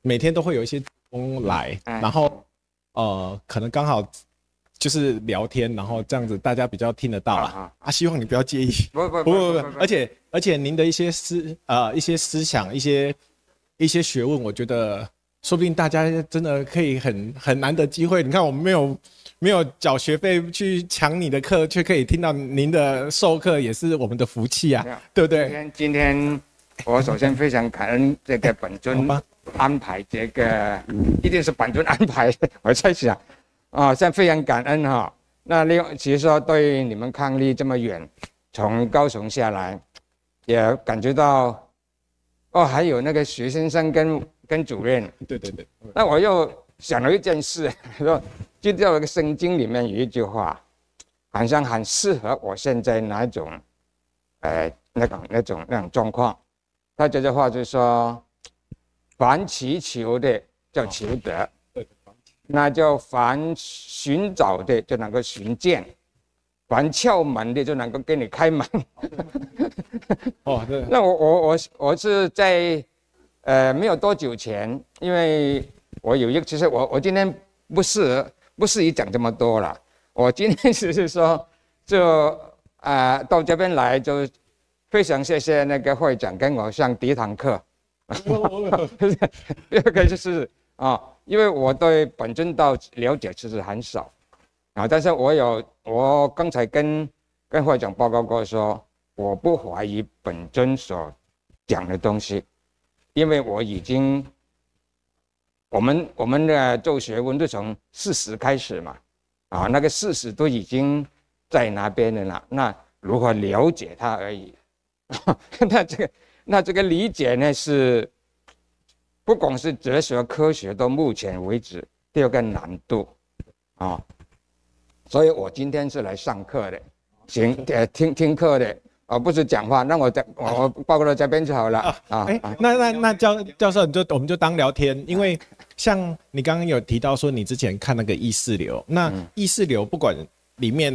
每天都会有一些工来，然后可能刚好就是聊天，然后这样子大家比较听得到啦。希望你不要介意。不，而且您的一些思想、一些学问，我觉得说不定大家真的可以很难得机会。你看我们没有缴学费去抢你的课，却可以听到您的授课，也是我们的福气啊，对不对？今天我首先非常感恩这个本尊安排这个，一定是本尊安排。我在想，现在非常感恩哈。那另外，其实说对你们伉俪这么远，从高雄下来，也感觉到，还有那个徐先生跟主任。对。那我又想了一件事，说就在那个圣经里面有一句话，好像很适合我现在那种，那种状况。他这句话就是说，凡祈求的叫求得，那就凡寻找的就能够寻见，凡敲门的就能够给你开门。对。那我是在没有多久前，因为我有一个，其实我今天不适宜讲这么多了。我今天只是说，就到这边来就。非常谢谢那个会长跟我上第一堂课，第二个就是因为我对本尊道了解其实很少但是我刚才跟会长报告过说，我不怀疑本尊所讲的东西，因为我已经我们的做学问都从事实开始嘛，那个事实都已经在那边的了，那如何了解它而已。那这个理解呢，是不光是哲学科学，到目前为止都有个难度所以我今天是来上课的，听课的，不是讲话。那我报告到这边就好了那教授我们就当聊天，因为像你刚刚有提到说你之前看那个意识流，那意识流不管里面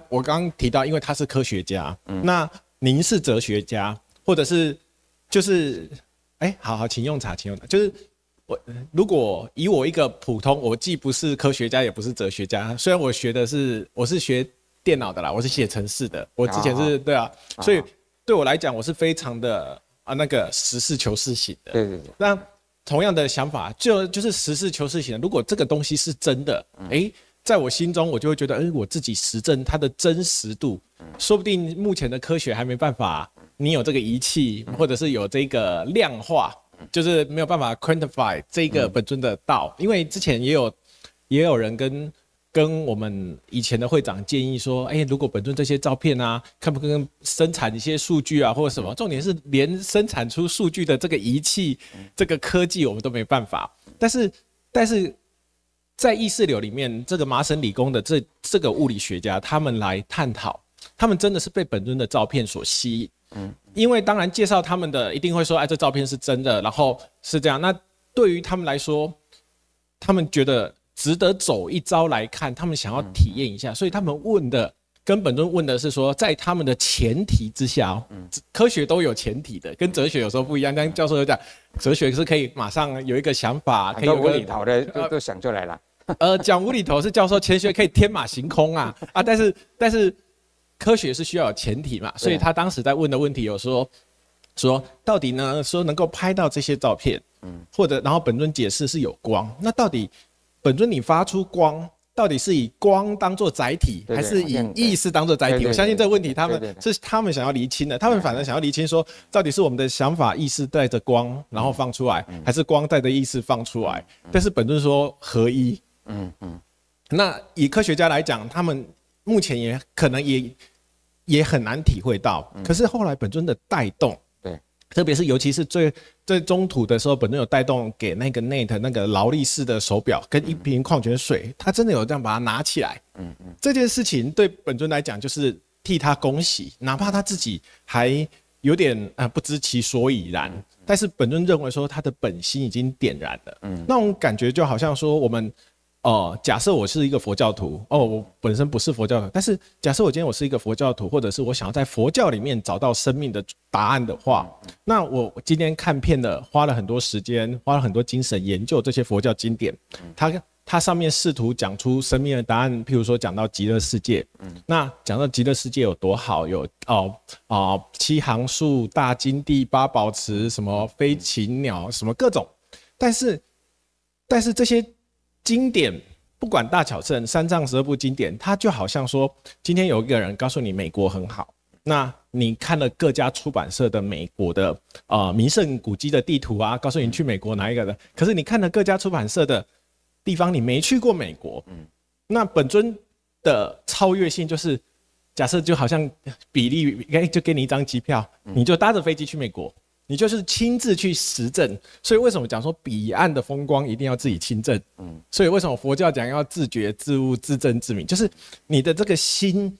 我刚刚提到，因为他是科学家，那您是哲学家，或者是就是好，请用茶，就是如果以我一个普通，我既不是科学家，也不是哲学家，虽然我是学电脑的啦，我是写程式的，我之前是对啊，所以对我来讲，我是非常的那个实事求是型的。对。那同样的想法，就是实事求是型的。如果这个东西是真的，在我心中，我就会觉得，我自己实证它的真实度，说不定目前的科学还没办法，你有这个仪器，或者是有这个量化，就是没有办法 quantify 这个本尊的道。因为之前也有人跟我们以前的会长建议说，如果本尊这些照片看不跟生产一些数据或者什么，重点是连生产出数据的这个仪器，这个科技我们都没办法。但是在意识流里面，这个麻省理工的这个物理学家，他们来探讨，他们真的是被本尊的照片所吸引。因为当然介绍他们的一定会说，这照片是真的，然后是这样。那对于他们来说，他们觉得值得走一遭来看，他们想要体验一下，所以他们跟本尊问的是说，在他们的前提之下，科学都有前提的，跟哲学有时候不一样。刚教授有讲，哲学是可以马上有一个想法，可以有无厘头的都想出来了。讲无厘头是教授前学可以天马行空但是科学是需要有前提嘛，所以他当时在问的问题有说到底呢，说能够拍到这些照片，或者然后本尊解释是有光，那到底本尊你发出光，到底是以光当作载体，还是以意识当作载体？我相信这个问题他们想要厘清的，他们反正想要厘清说，到底是我们的想法意识带着光然后放出来，还是光带着意识放出来？但是本尊说合一。那以科学家来讲，他们目前也可能也很难体会到。可是后来本尊的带动，对，特别是尤其是最中途的时候，本尊有带动给那个 Net 那个劳力士的手表跟一瓶矿泉水，他真的有这样把它拿起来。这件事情对本尊来讲就是替他恭喜，哪怕他自己还有点不知其所以然，但是本尊认为说他的本心已经点燃了。那种感觉就好像说我们假设我是一个佛教徒，我本身不是佛教徒，但是假设我今天我是一个佛教徒，或者是我想要在佛教里面找到生命的答案的话，那我今天看片的，花了很多时间，花了很多精神研究这些佛教经典，它上面试图讲出生命的答案，譬如说讲到极乐世界，那讲到极乐世界有多好，有七行树、大金地、八宝池，什么飞禽鸟，什么各种，但是这些经典不管大小乘三藏12部经典，它就好像说，今天有一个人告诉你美国很好，那你看了各家出版社的美国的名胜古迹的地图啊，告诉你去美国哪一个的，可是你看了各家出版社的地方，你没去过美国，那本尊的超越性就是，假设就好像比例，就给你一张机票，你就搭着飞机去美国。你就是亲自去实证，所以为什么讲说彼岸的风光一定要自己亲证？所以为什么佛教讲要自觉、自悟、自证、自明？就是你的这个心，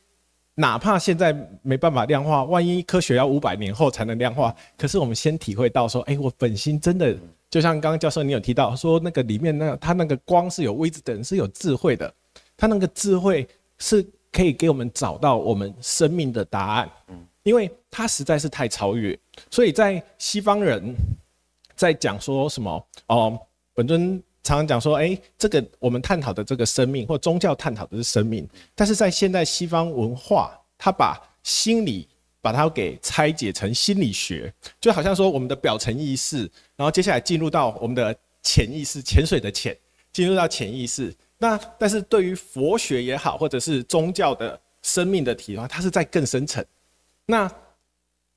哪怕现在没办法量化，万一科学要500年后才能量化，可是我们先体会到说，我本心真的，就像刚刚教授你有提到说，那个里面它那个光是有wisdom，是有智慧的，它那个智慧是可以给我们找到我们生命的答案。因为它实在是太超越，所以在西方人在讲说什么本尊常常讲说，这个我们探讨的这个生命，或宗教探讨的是生命，但是在现代西方文化，它把心理把它给拆解成心理学，就好像说我们的表层意识，然后接下来进入到我们的潜意识，潜水的潜，进入到潜意识。那但是对于佛学也好，或者是宗教的生命的体的话，它是在更深层。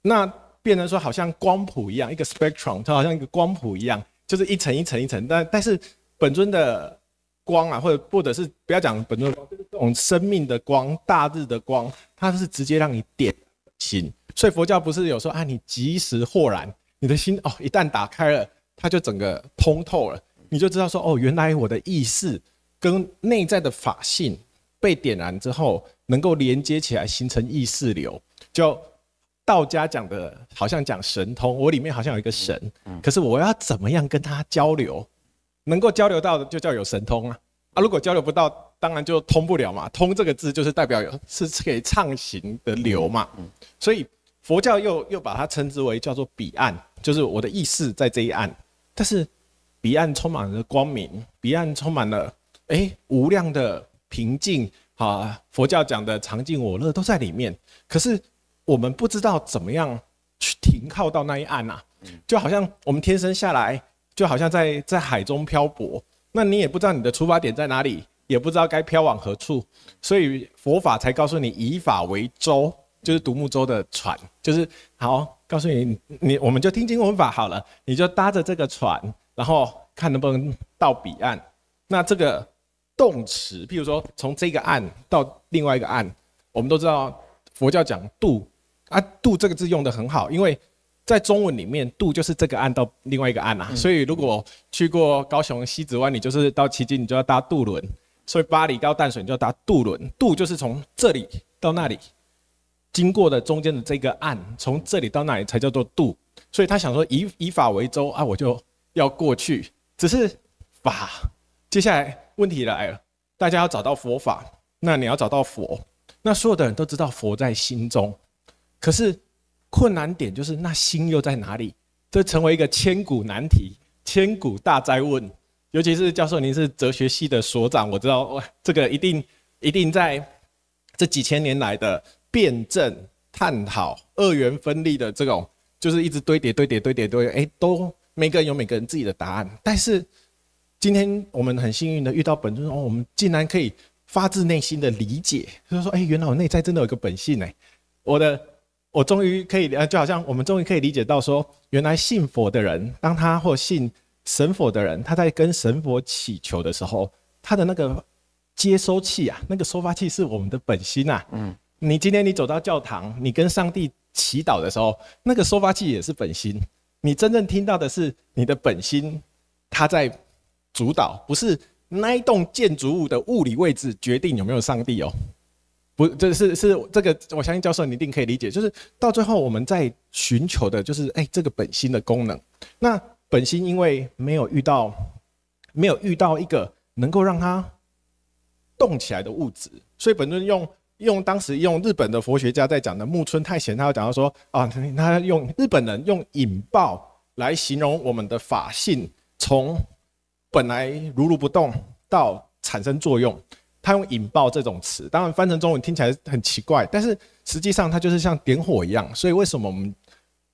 那变成说好像光谱一样，一个 spectrum， 它好像一个光谱一样，就是一层一层一层。但是本尊的光啊，或者是不要讲本尊的光，就是这种生命的光、大日的光，它是直接让你点心。所以佛教不是有说你即时豁然，你的心一旦打开了，它就整个通透了，你就知道说原来我的意识跟内在的法性被点燃之后，能够连接起来，形成意识流。就道家讲的，好像讲神通，我里面好像有一个神，可是我要怎么样跟他交流？能够交流到的就叫有神通啊！如果交流不到，当然就通不了嘛。通这个字就是代表是可以畅行的流嘛。所以佛教又把它称之为叫做彼岸，就是我的意识在这一岸，但是彼岸充满了光明，彼岸充满了无量的平静。佛教讲的常静我乐都在里面，可是我们不知道怎么样去停靠到那一岸啊，就好像我们天生下来，就好像在海中漂泊，那你也不知道你的出发点在哪里，也不知道该漂往何处，所以佛法才告诉你以法为舟，就是独木舟的船，就是好告诉你我们就听经闻法好了，你就搭着这个船，然后看能不能到彼岸。那这个动词，譬如说从这个岸到另外一个岸，我们都知道佛教讲渡渡这个字用得很好，因为在中文里面渡就是这个岸到另外一个岸啊，所以如果去过高雄西子湾，你就是到旗津你就要搭渡轮，所以巴黎到淡水你就要搭渡轮，渡就是从这里到那里经过的中间的这个岸，从这里到那里才叫做渡，所以他想说以法为舟我就要过去，只是法。接下来问题来了，大家要找到佛法，那你要找到佛，那所有的人都知道佛在心中，可是困难点就是那心又在哪里？这成为一个千古难题，千古大哉问。尤其是教授您是哲学系的所长，我知道这个一定在这几千年来的辩证探讨、二元分立的这种，就是一直堆叠，都每个人有每个人自己的答案，但是。今天我们很幸运的遇到本尊我们竟然可以发自内心的理解，就是说，原来我内在真的有个本性我终于可以，就好像我们终于可以理解到说，原来信佛的人，当他或信神佛的人，他在跟神佛祈求的时候，他的那个接收器啊，那个收发器是我们的本心啊。你今天你走到教堂，你跟上帝祈祷的时候，那个收发器也是本心，你真正听到的是你的本心，他在。主导不是那一栋建筑物的物理位置决定有没有上帝不，这是这个，我相信教授你一定可以理解，就是到最后我们在寻求的就是这个本心的功能。那本心因为没有遇到一个能够让它动起来的物质。所以本尊当时用日本的佛学家在讲的木村太贤，他有讲到说啊，他用日本人用引爆来形容我们的法性，从本来如如不动到产生作用。他用引爆这种词，当然翻成中文听起来很奇怪，但是实际上它就是像点火一样。所以为什么我们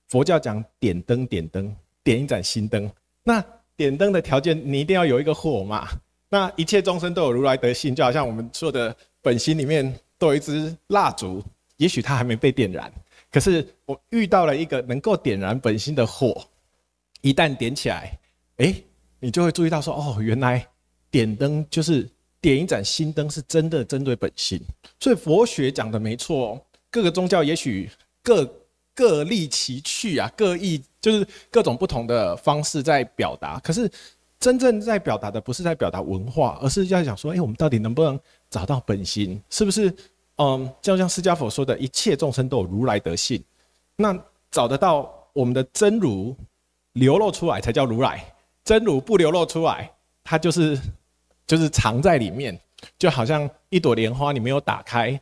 佛教讲点灯，点一盏心灯？那点灯的条件，你一定要有一个火嘛。那一切众生都有如来德性，就好像我们说的本心里面都有一支蜡烛，也许它还没被点燃，可是我遇到了一个能够点燃本心的火，一旦点起来，你就会注意到说，哦，原来点灯就是点一盏心灯，是真的针对本心。所以佛学讲的没错哦，各个宗教也许各立其趣啊，各异，就是各种不同的方式在表达。可是真正在表达的不是在表达文化，而是要讲说，我们到底能不能找到本心？是不是？就像释迦佛说的，一切众生都有如来德性。那找得到我们的真如流露出来才叫如来，真如不流露出来，它就是藏在里面，就好像一朵莲花你没有打开，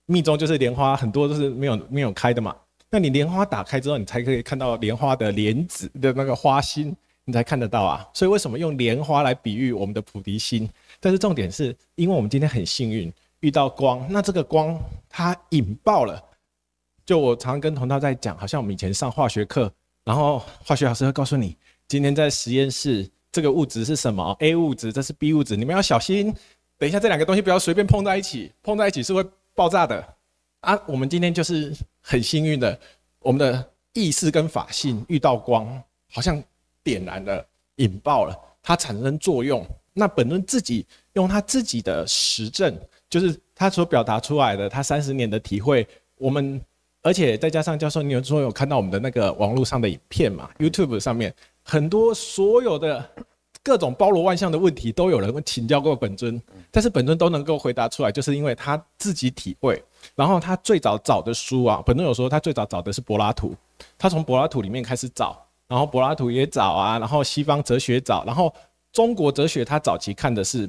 密宗就是莲花很多都是没有开的嘛。那你莲花打开之后，你才可以看到莲花的莲子的那个花心，你才看得到啊。所以为什么用莲花来比喻我们的菩提心？但是重点是因为我们今天很幸运遇到光，那这个光它引爆了。就我常常跟同道在讲，好像我们以前上化学课，然后化学老师会告诉你，今天在实验室这个物质是什么 ？A 物质，这是 B 物质，你们要小心。等一下这两个东西不要随便碰在一起，碰在一起是会爆炸的啊。我们今天就是很幸运的，我们的意识跟法性遇到光，好像点燃了、引爆了，它产生作用。那本尊自己用他自己的实证，就是他所表达出来的他30年的体会，我们而且再加上教授，你有看到我们的那个网络上的影片嘛 ？YouTube 上面很多所有的各种包罗万象的问题，都有人请教过本尊，但是本尊都能够回答出来，就是因为他自己体会。然后他最早找的书啊，本尊有说他最早找的是柏拉图，他从柏拉图里面开始找，然后柏拉图也找啊，然后西方哲学找，然后中国哲学他早期看的是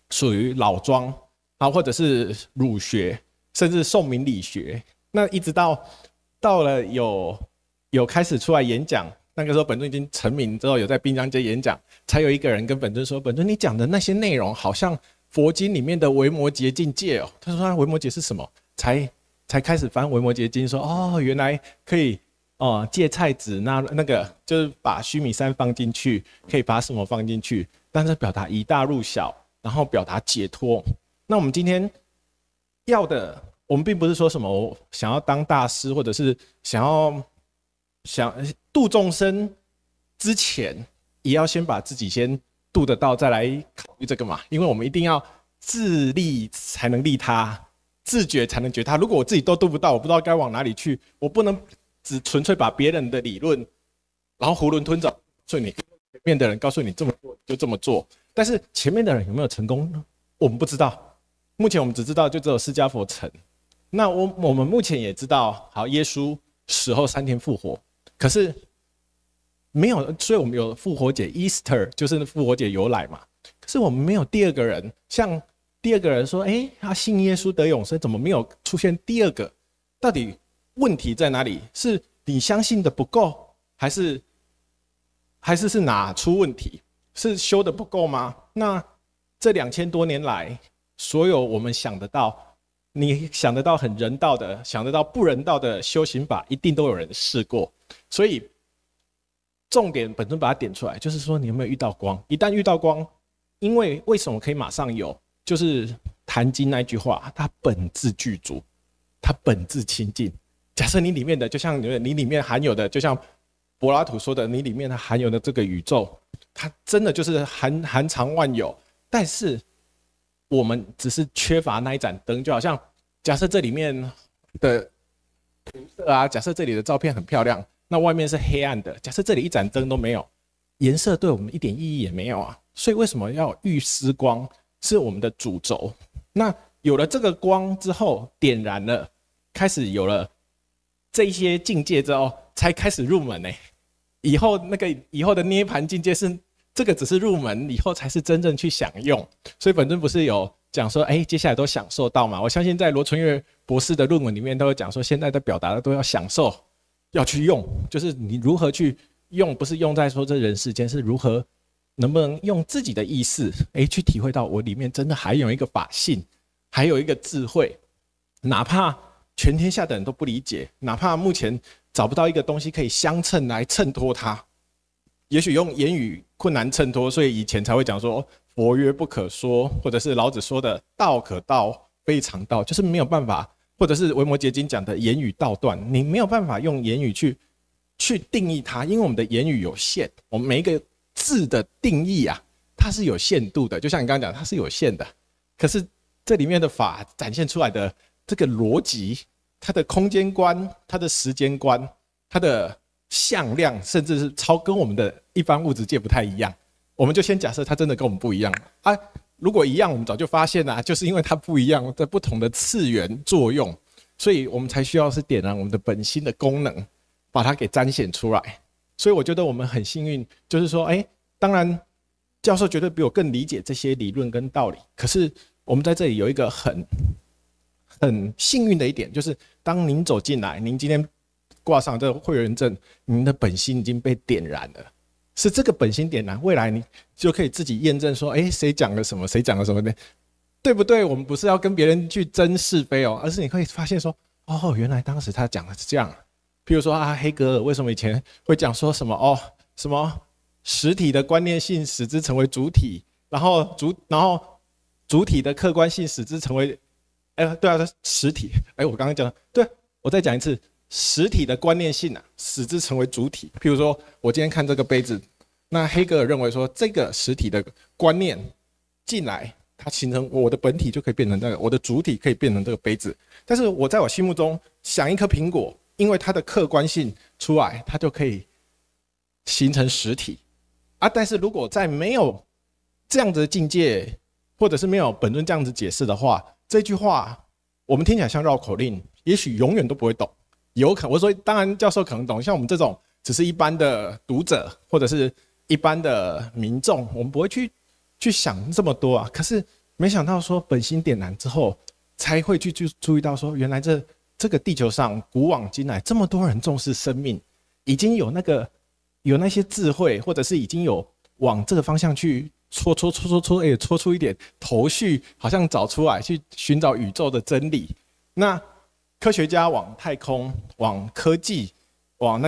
属于老庄啊，或者是儒学，甚至宋明理学。那一直到了有开始出来演讲，那个时候本尊已经成名之后，有在滨江街演讲，才有一个人跟本尊说：“本尊，你讲的那些内容好像佛经里面的维摩诘境界哦。”他说：“维摩诘是什么？”才开始翻维摩诘经，说：“哦，原来可以芥菜籽那个就是把须弥山放进去，可以把什么放进去，但是表达以大入小，然后表达解脱。那我们今天要的。”我们并不是说什么我想要当大师，或者是想度众生之前，也要先把自己先度得到，再来考虑这个嘛。因为我们一定要自利才能利他，自觉才能觉他。如果我自己都度不到，我不知道该往哪里去，我不能只纯粹把别人的理论，然后囫囵吞枣，所以你前面的人告诉你这么做就这么做，但是前面的人有没有成功呢？我们不知道。目前我们只知道就只有释迦佛成。那我们目前也知道，好，耶稣死后3天复活，可是没有，所以我们有复活节 Easter， 就是复活节由来嘛。可是我们没有第二个人，像第二个人说，他信耶稣得永生，怎么没有出现第二个？到底问题在哪里？是你相信的不够，还是哪出问题？是修的不够吗？那这2000多年来，所有我们想得到。你想得到很人道的，想得到不人道的修行法，一定都有人试过。所以重点本尊把它点出来，就是说你有没有遇到光？一旦遇到光，因为为什么可以马上有？就是《坛经》那句话，它本自具足，它本自清净。假设你里面的，就像你里面含有的，就像柏拉图说的，你里面它含有的这个宇宙，它真的就是含藏万有，但是。我们只是缺乏那一盏灯，就好像假设这里面的颜色啊，假设这里的照片很漂亮，那外面是黑暗的。假设这里一盏灯都没有，颜色对我们一点意义也没有啊。所以为什么要遇思光是我们的主轴？那有了这个光之后，点燃了，开始有了这些境界之后，才开始入门呢。以后的涅槃境界是这个只是入门，以后才是真正去享用。所以本尊不是有讲说，接下来都享受到嘛？我相信在罗春月博士的论文里面都有讲说，现在的表达的都要享受，要去用，就是你如何去用，不是用在说这人世间，是如何能不能用自己的意识，去体会到我里面真的还有一个法性，还有一个智慧，哪怕全天下的人都不理解，哪怕目前找不到一个东西可以相称来衬托它，也许用言语困难衬托，所以以前才会讲说佛曰不可说，或者是老子说的道可道非常道，就是没有办法，或者是维摩诘经讲的言语道断，你没有办法用言语去定义它，因为我们的言语有限，我们每一个字的定义啊，它是有限度的，就像你刚刚讲，它是有限的。可是这里面的法展现出来的这个逻辑，它的空间观、它的时间观、它的向量，甚至是跟我们的一般物质界不太一样。我们就先假设它真的跟我们不一样啊。如果一样，我们早就发现了，就是因为它不一样，在不同的次元作用，所以我们才需要是点燃我们的本心的功能，把它给彰显出来。所以我觉得我们很幸运，就是说，当然教授绝对比我更理解这些理论跟道理，可是我们在这里有一个很幸运的一点，就是当您走进来，您今天挂上这个会员证，您的本心已经被点燃了。是这个本心点燃，未来你就可以自己验证说，谁讲了什么，谁讲了什么呢？对不对？我们不是要跟别人去争是非哦，而是你会发现说，原来当时他讲的是这样。譬如说黑格尔为什么以前会讲说什么什么实体的观念性使之成为主体，然后主体的客观性使之成为，对啊，实体，我刚刚讲，对，我再讲一次。实体的观念性使之成为主体。譬如说，我今天看这个杯子，那黑格尔认为说，这个实体的观念进来，它形成我的本体就可以变成那个，我的主体可以变成这个杯子。但是我在我心目中想一颗苹果，因为它的客观性出来，它就可以形成实体啊。但是如果在没有这样子的境界，或者是没有本尊这样子解释的话，这句话我们听起来像绕口令，也许永远都不会懂。有可能，我说当然教授可能懂，像我们这种只是一般的读者或者是一般的民众，我们不会去想这么多啊。可是没想到说本心点燃之后，才会去注意到说，原来这个地球上古往今来这么多人重视生命，已经有那些智慧，或者是已经有往这个方向去戳出一点头绪，好像找出来去寻找宇宙的真理。那科学家往太空、往科技、往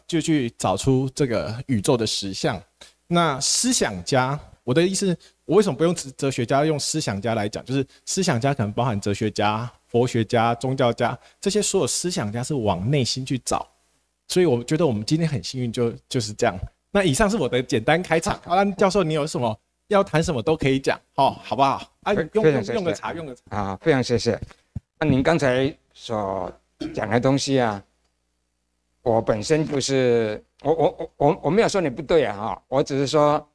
就去找出这个宇宙的实相。那思想家，我的意思，我为什么不用哲学家，用思想家来讲？就是思想家可能包含哲学家、佛学家、宗教家，这些所有思想家是往内心去找。所以我觉得我们今天很幸运，就是这样。那以上是我的简单开场。教授，你有什么要谈什么都可以讲，好不好？用个茶啊，非常谢谢。那您刚才所讲的东西啊，我本身就是我没有说你不对啊，我只是说，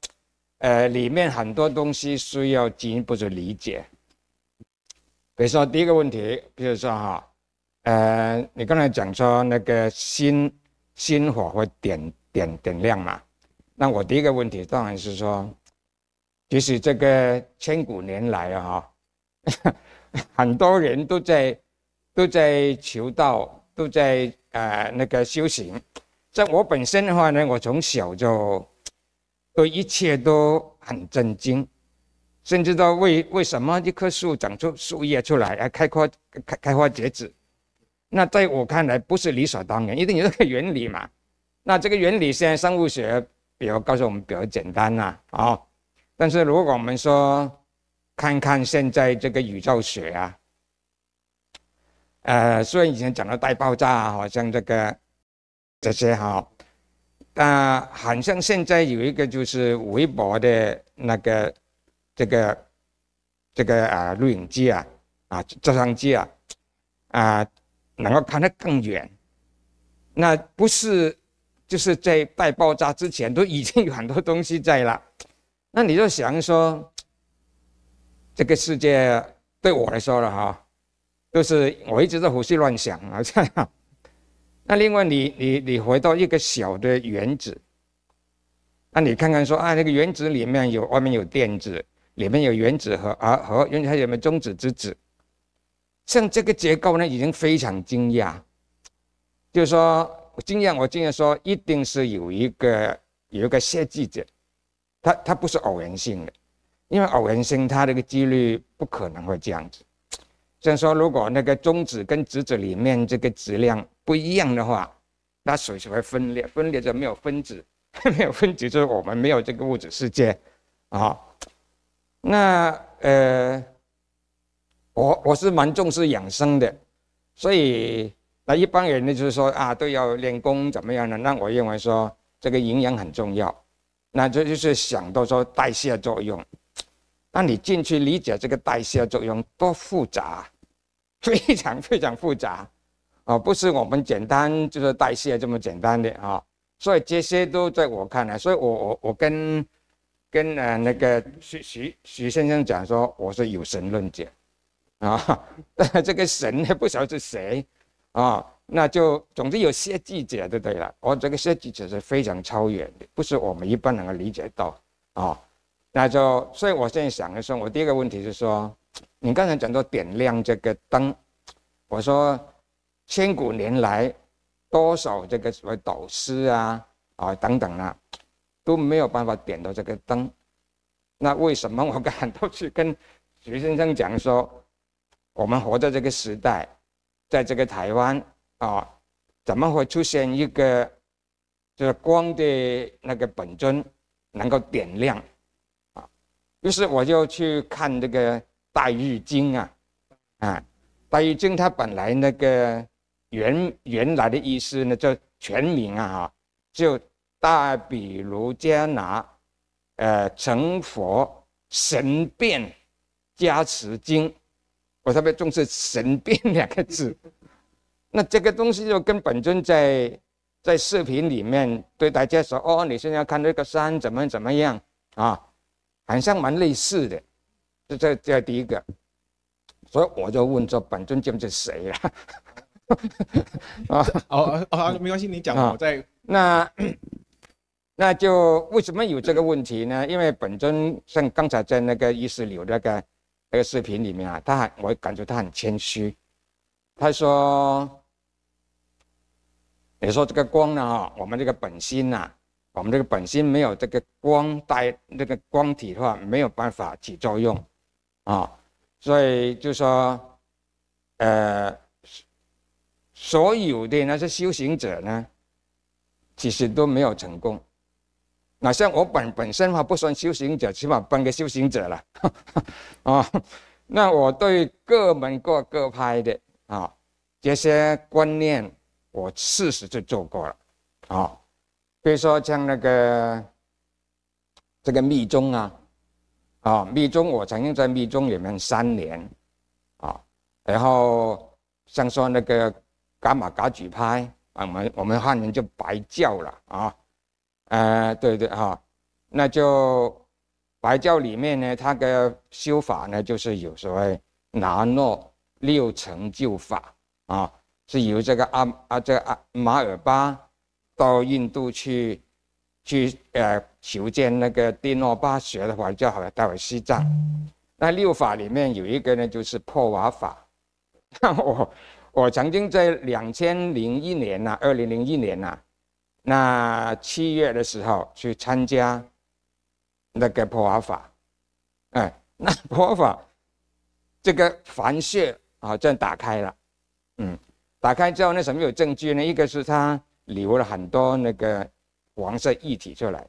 里面很多东西需要进一步的理解。比如说第一个问题，比如说你刚才讲说那个心火会点亮嘛，那我第一个问题当然是说，其实这个千古年来啊，很多人都在求道，都在修行。在我本身的话呢，我从小就对一切都很震惊，甚至到为什么一棵树长出树叶出来，开花结籽，那在我看来不是理所当然，一定有这个原理嘛。那这个原理现在生物学比如告诉我们比较简单但是如果我们说看看现在这个宇宙学虽然以前讲到大爆炸好像这些好像现在有一个就是微博的这个录影机照相机能够看得更远。那不是就是在大爆炸之前都已经有很多东西在了。那你就想说，这个世界对我来说了就是我一直在胡思乱想那另外你回到一个小的原子，那你看看说啊，那个原子里面外面有电子，里面有原子核，原子还有没有中子、质子？像这个结构呢，已经非常惊讶。就是说，我经验说，一定是有一个设计者，它不是偶然性的，因为偶然性它这个几率不可能会这样子。像说，如果那个中子跟质子里面这个质量不一样的话，它随时会分裂，分裂就没有分子。没有分子就是我们没有这个物质世界啊。那我是蛮重视养生的，所以那一般人呢就是说啊都要练功怎么样呢？那我认为说这个营养很重要，那这就是想到说代谢作用。那你进去理解这个代谢作用多复杂，非常非常复杂啊，不是我们简单就是代谢这么简单的啊。所以这些都在我看来，所以我跟那个徐先生讲说，我是有神论者啊，但这个神也不晓得是谁啊，那就总之有设计者就对了。我这个设计者是非常超远的，不是我们一般能够理解到啊。那就所以我现在想的时候，我第一个问题是说，你刚才讲到点亮这个灯，我说千古年来。多少这个所谓导师啊等等啊，都没有办法点到这个灯。那为什么我敢都去跟徐先生讲说，我们活在这个时代，在这个台湾啊，怎么会出现一个就是光的那个本尊能够点亮啊？于是我就去看这个《大日经》《大日经》它本来那个。原来的意思呢，就全名就大比卢迦拿，成佛神变加持经，我特别重视神变两个字。那这个东西就跟本尊在视频里面对大家说，哦，你现在看这个山怎么样啊，好像蛮类似的。这第一个，所以我就问说，本尊就是谁了？没关系，你讲我再那就为什么有这个问题呢？因为本尊像刚才在那个意识流那个视频里面我感觉他很谦虚。他说：“你说这个光呢，我们这个本心我们这个本心没有这个光带那个光体的话，没有办法起作用所以就说所有的那些修行者呢，其实都没有成功。那像我本身不算修行者，起码半个修行者了那我对各门各派的这些观念，我事实就做过了比如说像那个这个密宗密宗我曾经在密宗里面3年然后像说那个。噶玛噶举派我们汉人就白教了对那就白教里面呢，它的修法呢，就是有所谓拿诺6成就法是由这个马尔巴到印度去求见那个蒂诺巴学的话，就好带回西藏。那6法里面有一个呢，就是破瓦法。那我曾经在2001年那7月的时候去参加那个破瓦法，那破瓦法这个梵穴这样打开了，打开之后呢，什么有证据呢？一个是它流了很多那个黄色液体出来，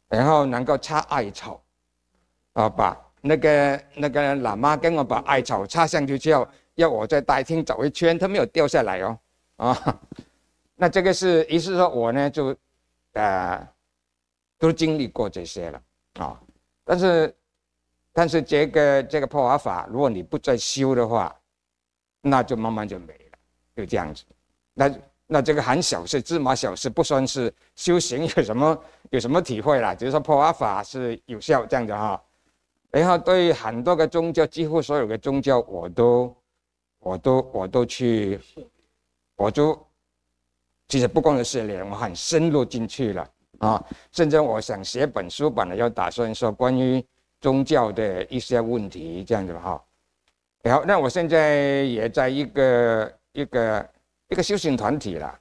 然后能够插艾草把那个喇嘛跟我把艾草插上去之后。要我在大厅走一圈，它没有掉下来那这个是意思说我呢就都经历过这些了但是这个破瓦法，如果你不再修的话，那就慢慢就没了，就这样子。那这个很小事，芝麻小事，不算是修行有什么体会啦，只是说破瓦法是有效这样子然后对很多个宗教，几乎所有的宗教我都其实不光是涉猎，我很深入进去了啊，甚至我想写本书，本来要打算说关于宗教的一些问题这样子哈。然后，那我现在也在一个修行团体了。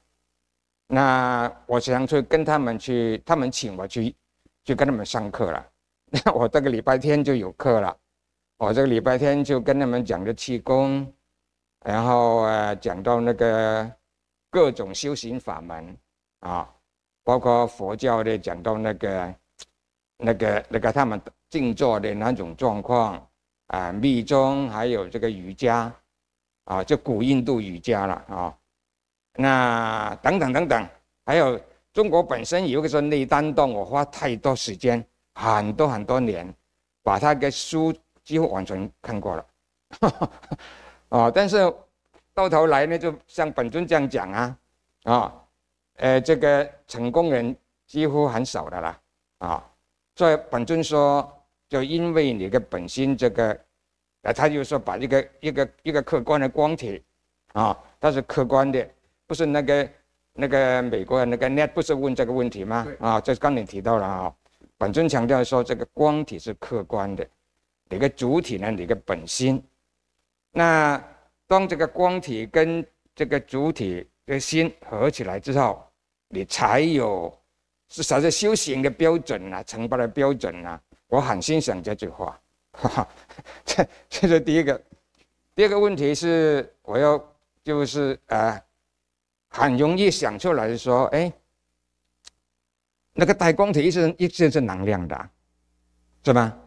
那我想去跟他们去，他们请我去跟他们上课了。那我这个礼拜天就有课了，我这个礼拜天就跟他们讲的气功，然后讲到那个各种修行法门啊，包括佛教的讲到那个他们静坐的那种状况啊，密宗还有这个瑜伽啊，就古印度瑜伽了啊。那等等等等，还有中国本身有一个说内丹洞，我花太多时间，很多年，把他的书几乎完全看过了，但是到头来呢，就像本尊这样讲这个成功人几乎很少的啦所以本尊说，就因为你的本心这个，他就说把一个客观的光体它是客观的。不是那个美国的那个 Net 不是问这个问题吗？这刚才提到了本尊强调说这个光体是客观的，你个主体呢，你个本心。那当这个光体跟这个主体的心合起来之后，你才有至少是修行的标准成败的标准我很欣赏这句话，这是第一个。第二个问题是我要就是很容易想出来说，那个带光体一直是能量的，是吧？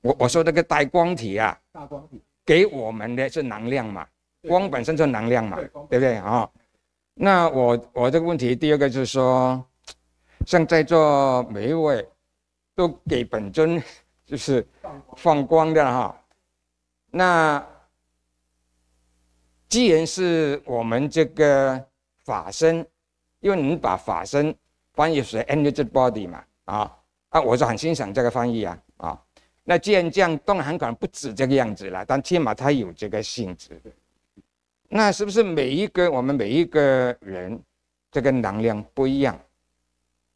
我说那个带光体大光体给我们的是能量嘛，光本身是能量嘛，对不对那我这个问题，第二个就是说，像在座每一位都给本尊就是放光的那既然是我们这个法身，因为你们把法身翻译成 energy body 嘛，我是很欣赏这个翻译那既然这样，当然很可能不止这个样子了，但起码它有这个性质。那是不是我们每一个人这个能量不一样？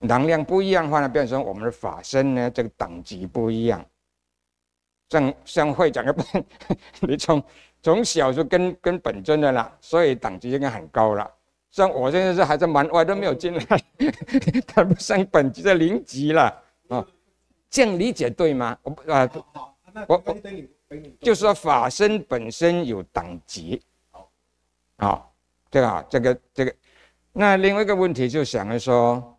能量不一样的话呢，变成我们的法身呢，这个等级不一样。像会长你从小就跟本尊的了，所以等级应该很高了。像我现在是还在门外都没有进来，谈不上本级的0级了这样理解对吗？我就是说法身本身有等级，这个。那另外一个问题就想说，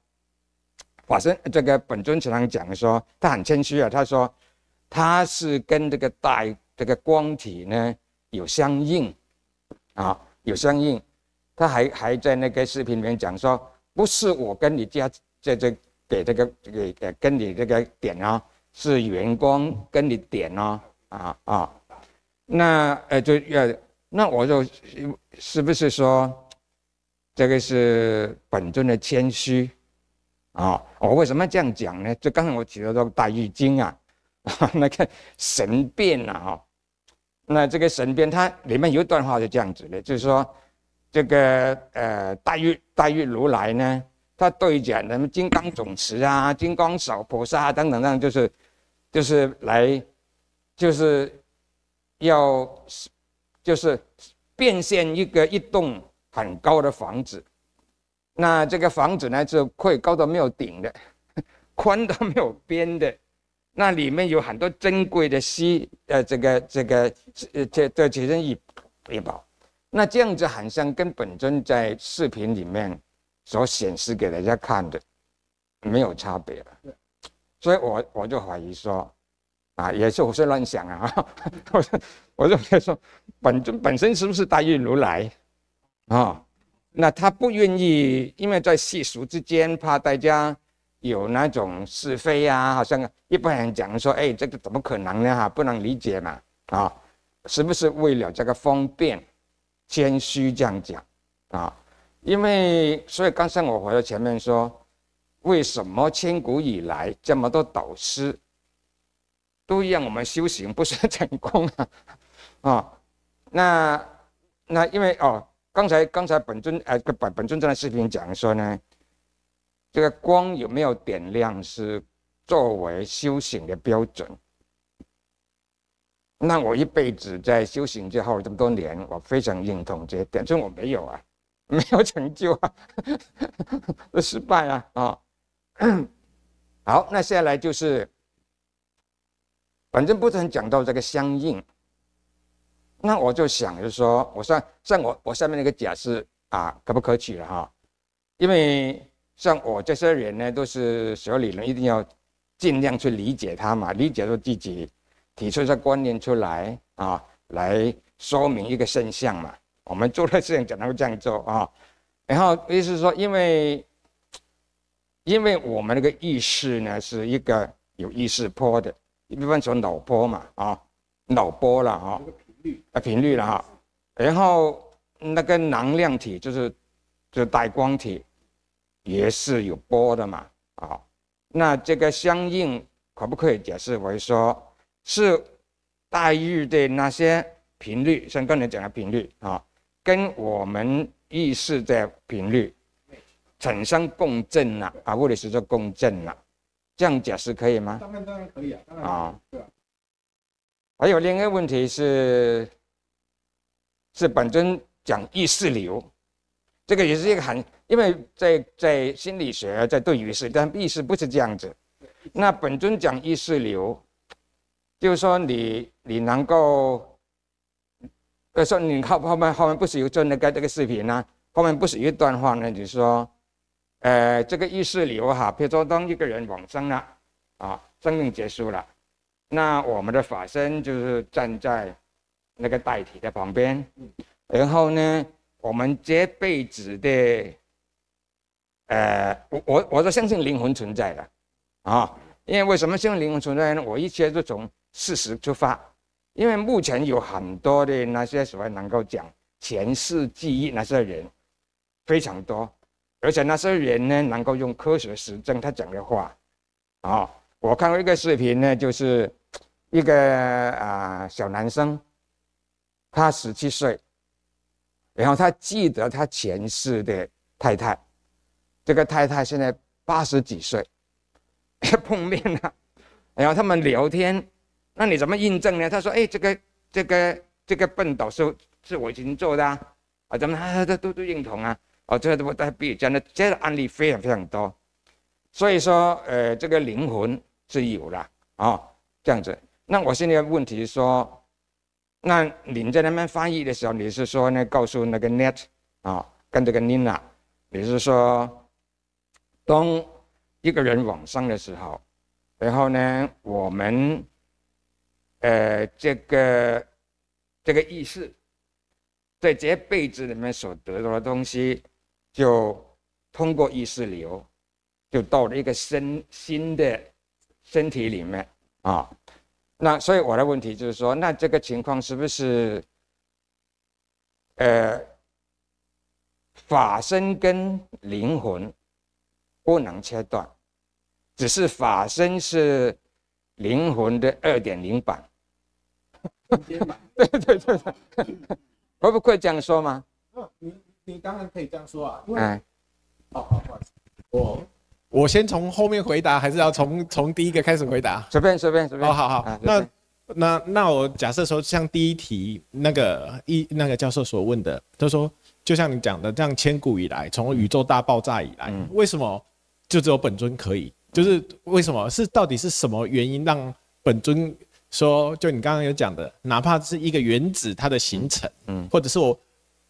法身这个本尊常常讲说，他很谦虚他说他是跟这个光体呢有相应有相应。他还在那个视频里面讲说，不是我跟你家给这个跟你这个点是员工跟你点那我就是不是说这个是本尊的谦虚我为什么这样讲呢？就刚才我提到这个大喻经那个神变那这个神变它里面有一段话是这样子的，就是说这个大喻如来呢，他对讲什么金刚总持金刚手菩萨等等就是来就是要就是变现一栋很高的房子。那这个房子呢，就可以高到没有顶的，宽到没有边的。那里面有很多珍贵的这其中一宝。那这样子很像跟本尊在视频里面所显示给大家看的没有差别了。所以我就怀疑说也是胡思乱想我就会说本尊本身是不是大喻如来那他不愿意，因为在世俗之间怕大家有那种是非好像一般人讲说这个怎么可能呢不能理解嘛是不是为了这个方便谦虚这样讲因为所以刚才我回到前面说，为什么千古以来这么多导师都让我们修行不是成功那因为刚才本尊在视频讲说呢，这个光有没有点亮是作为修行的标准。那我一辈子在修行之后这么多年，我非常认同这一点，所以我没有啊，没有成就啊，失败啊。好，那接下来就是本尊不是很讲到这个相应，那我就想就是说，我下面那个假设啊，可不可取了哈？因为像我这些人呢，都是学理论，一定要尽量去理解它嘛，理解到自己提出一些观念出来啊，来说明一个现象嘛。我们做的事情只能这样做啊。然后意思是说，因为我们那个意识呢是一个有意识波的，一般说脑波嘛啊，脑波了啊，频率了哈。然后那个能量体就是带光体也是有波的嘛啊。那这个相应可不可以解释为说？是带入的那些频率，像刚才讲的频率啊，跟我们意识的频率产生共振了啊，或者是说共振了，这样解释可以吗？当然可以啊，当然啊。对啊。还有另一个问题是本尊讲意识流，这个也是一个因为在心理学在对意识，但意识不是这样子。那本尊讲意识流。就是说你能够，说你后面不是有做那个这个视频呢？后面不是有一段话呢？就是说，这个意识流哈，比如说当一个人往生了，啊，生命结束了，那我们的法身就是站在那个代体的旁边，然后呢，我们这辈子的，我都相信灵魂存在的，啊，因为为什么相信灵魂存在呢？我一切都从事实出发，因为目前有很多的那些所谓能够讲前世记忆那些人非常多，而且那些人呢能够用科学实证他讲的话啊。我看过一个视频呢，就是一个小男生，他17岁，然后他记得他前世的太太，这个太太现在80几岁，碰面了，然后他们聊天。那你怎么印证呢？他说：“哎，这个笨斗是我以前做的啊，咱们都认同啊，这个我比讲的这个案例非常非常多，所以说这个灵魂是有的啊，这样子。那我现在的问题是说，那您在那边翻译的时候，你是说呢，告诉那个 Net 啊，跟这个 Nina， 你是说，当一个人往生的时候，然后呢，我们这个意识，在这辈子里面所得到的东西，就通过意识流，就到了一个新的身体里面啊。那所以我的问题就是说，那这个情况是不是法身跟灵魂不能切断，只是法身是灵魂的2.0版？对，可不可以这样说吗？你当然可以这样说啊，因为不好意思，我先从后面回答，还是要从第一个开始回答？随便。好，那我假设说，像第一题那个教授所问的，他说，就像你讲的，这样千古以来，从宇宙大爆炸以来，为什么就只有本尊可以？就是为什么到底是什么原因让本尊说，就你刚刚有讲的，哪怕是一个原子它的形成，或者是我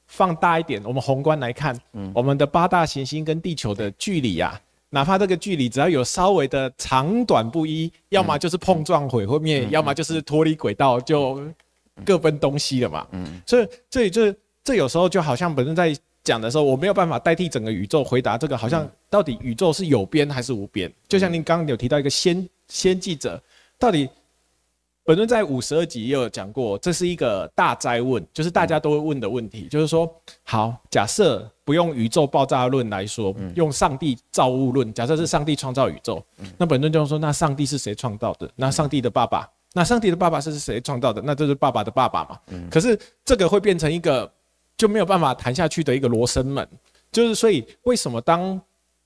放大一点，我们宏观来看，我们的8大行星跟地球的距离啊，哪怕这个距离只要有稍微的长短不一，要么就是碰撞毁灭，要么就是脱离轨道就各分东西了嘛。所以这有时候就好像本身在讲的时候，我没有办法代替整个宇宙回答这个，好像到底宇宙是有边还是无边？就像您刚刚有提到一个先记者，到底本尊在52集也有讲过，这是一个大哉问，就是大家都会问的问题，就是说，好，假设不用宇宙爆炸论来说，用上帝造物论，假设是上帝创造宇宙，那本尊就说，那上帝是谁创造的？那上帝的爸爸，那上帝的爸爸是谁创造的？那就是爸爸的爸爸嘛。可是这个会变成一个就没有办法谈下去的一个罗生门，就是所以为什么当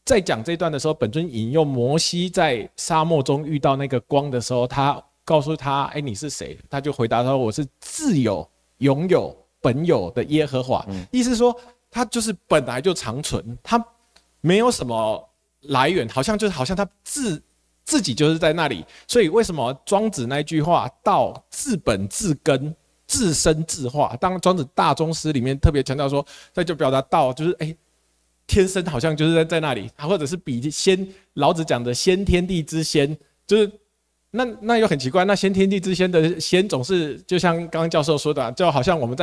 在讲这段的时候，本尊引用摩西在沙漠中遇到那个光的时候，他告诉他：“哎，你是谁？”他就回答说：“我是自有、永有、本有的耶和华。”意思是说，他就是本来就长存，他没有什么来源，好像他自己就是在那里。所以为什么庄子那句话“道自本自根，自生自化”？当庄子大宗师里面特别强调说，这就表达道就是天生好像就是在那里，或者是比老子讲的先天地之先，就是那又很奇怪，那先天地之先的先总是就像刚刚教授说的，就好像我们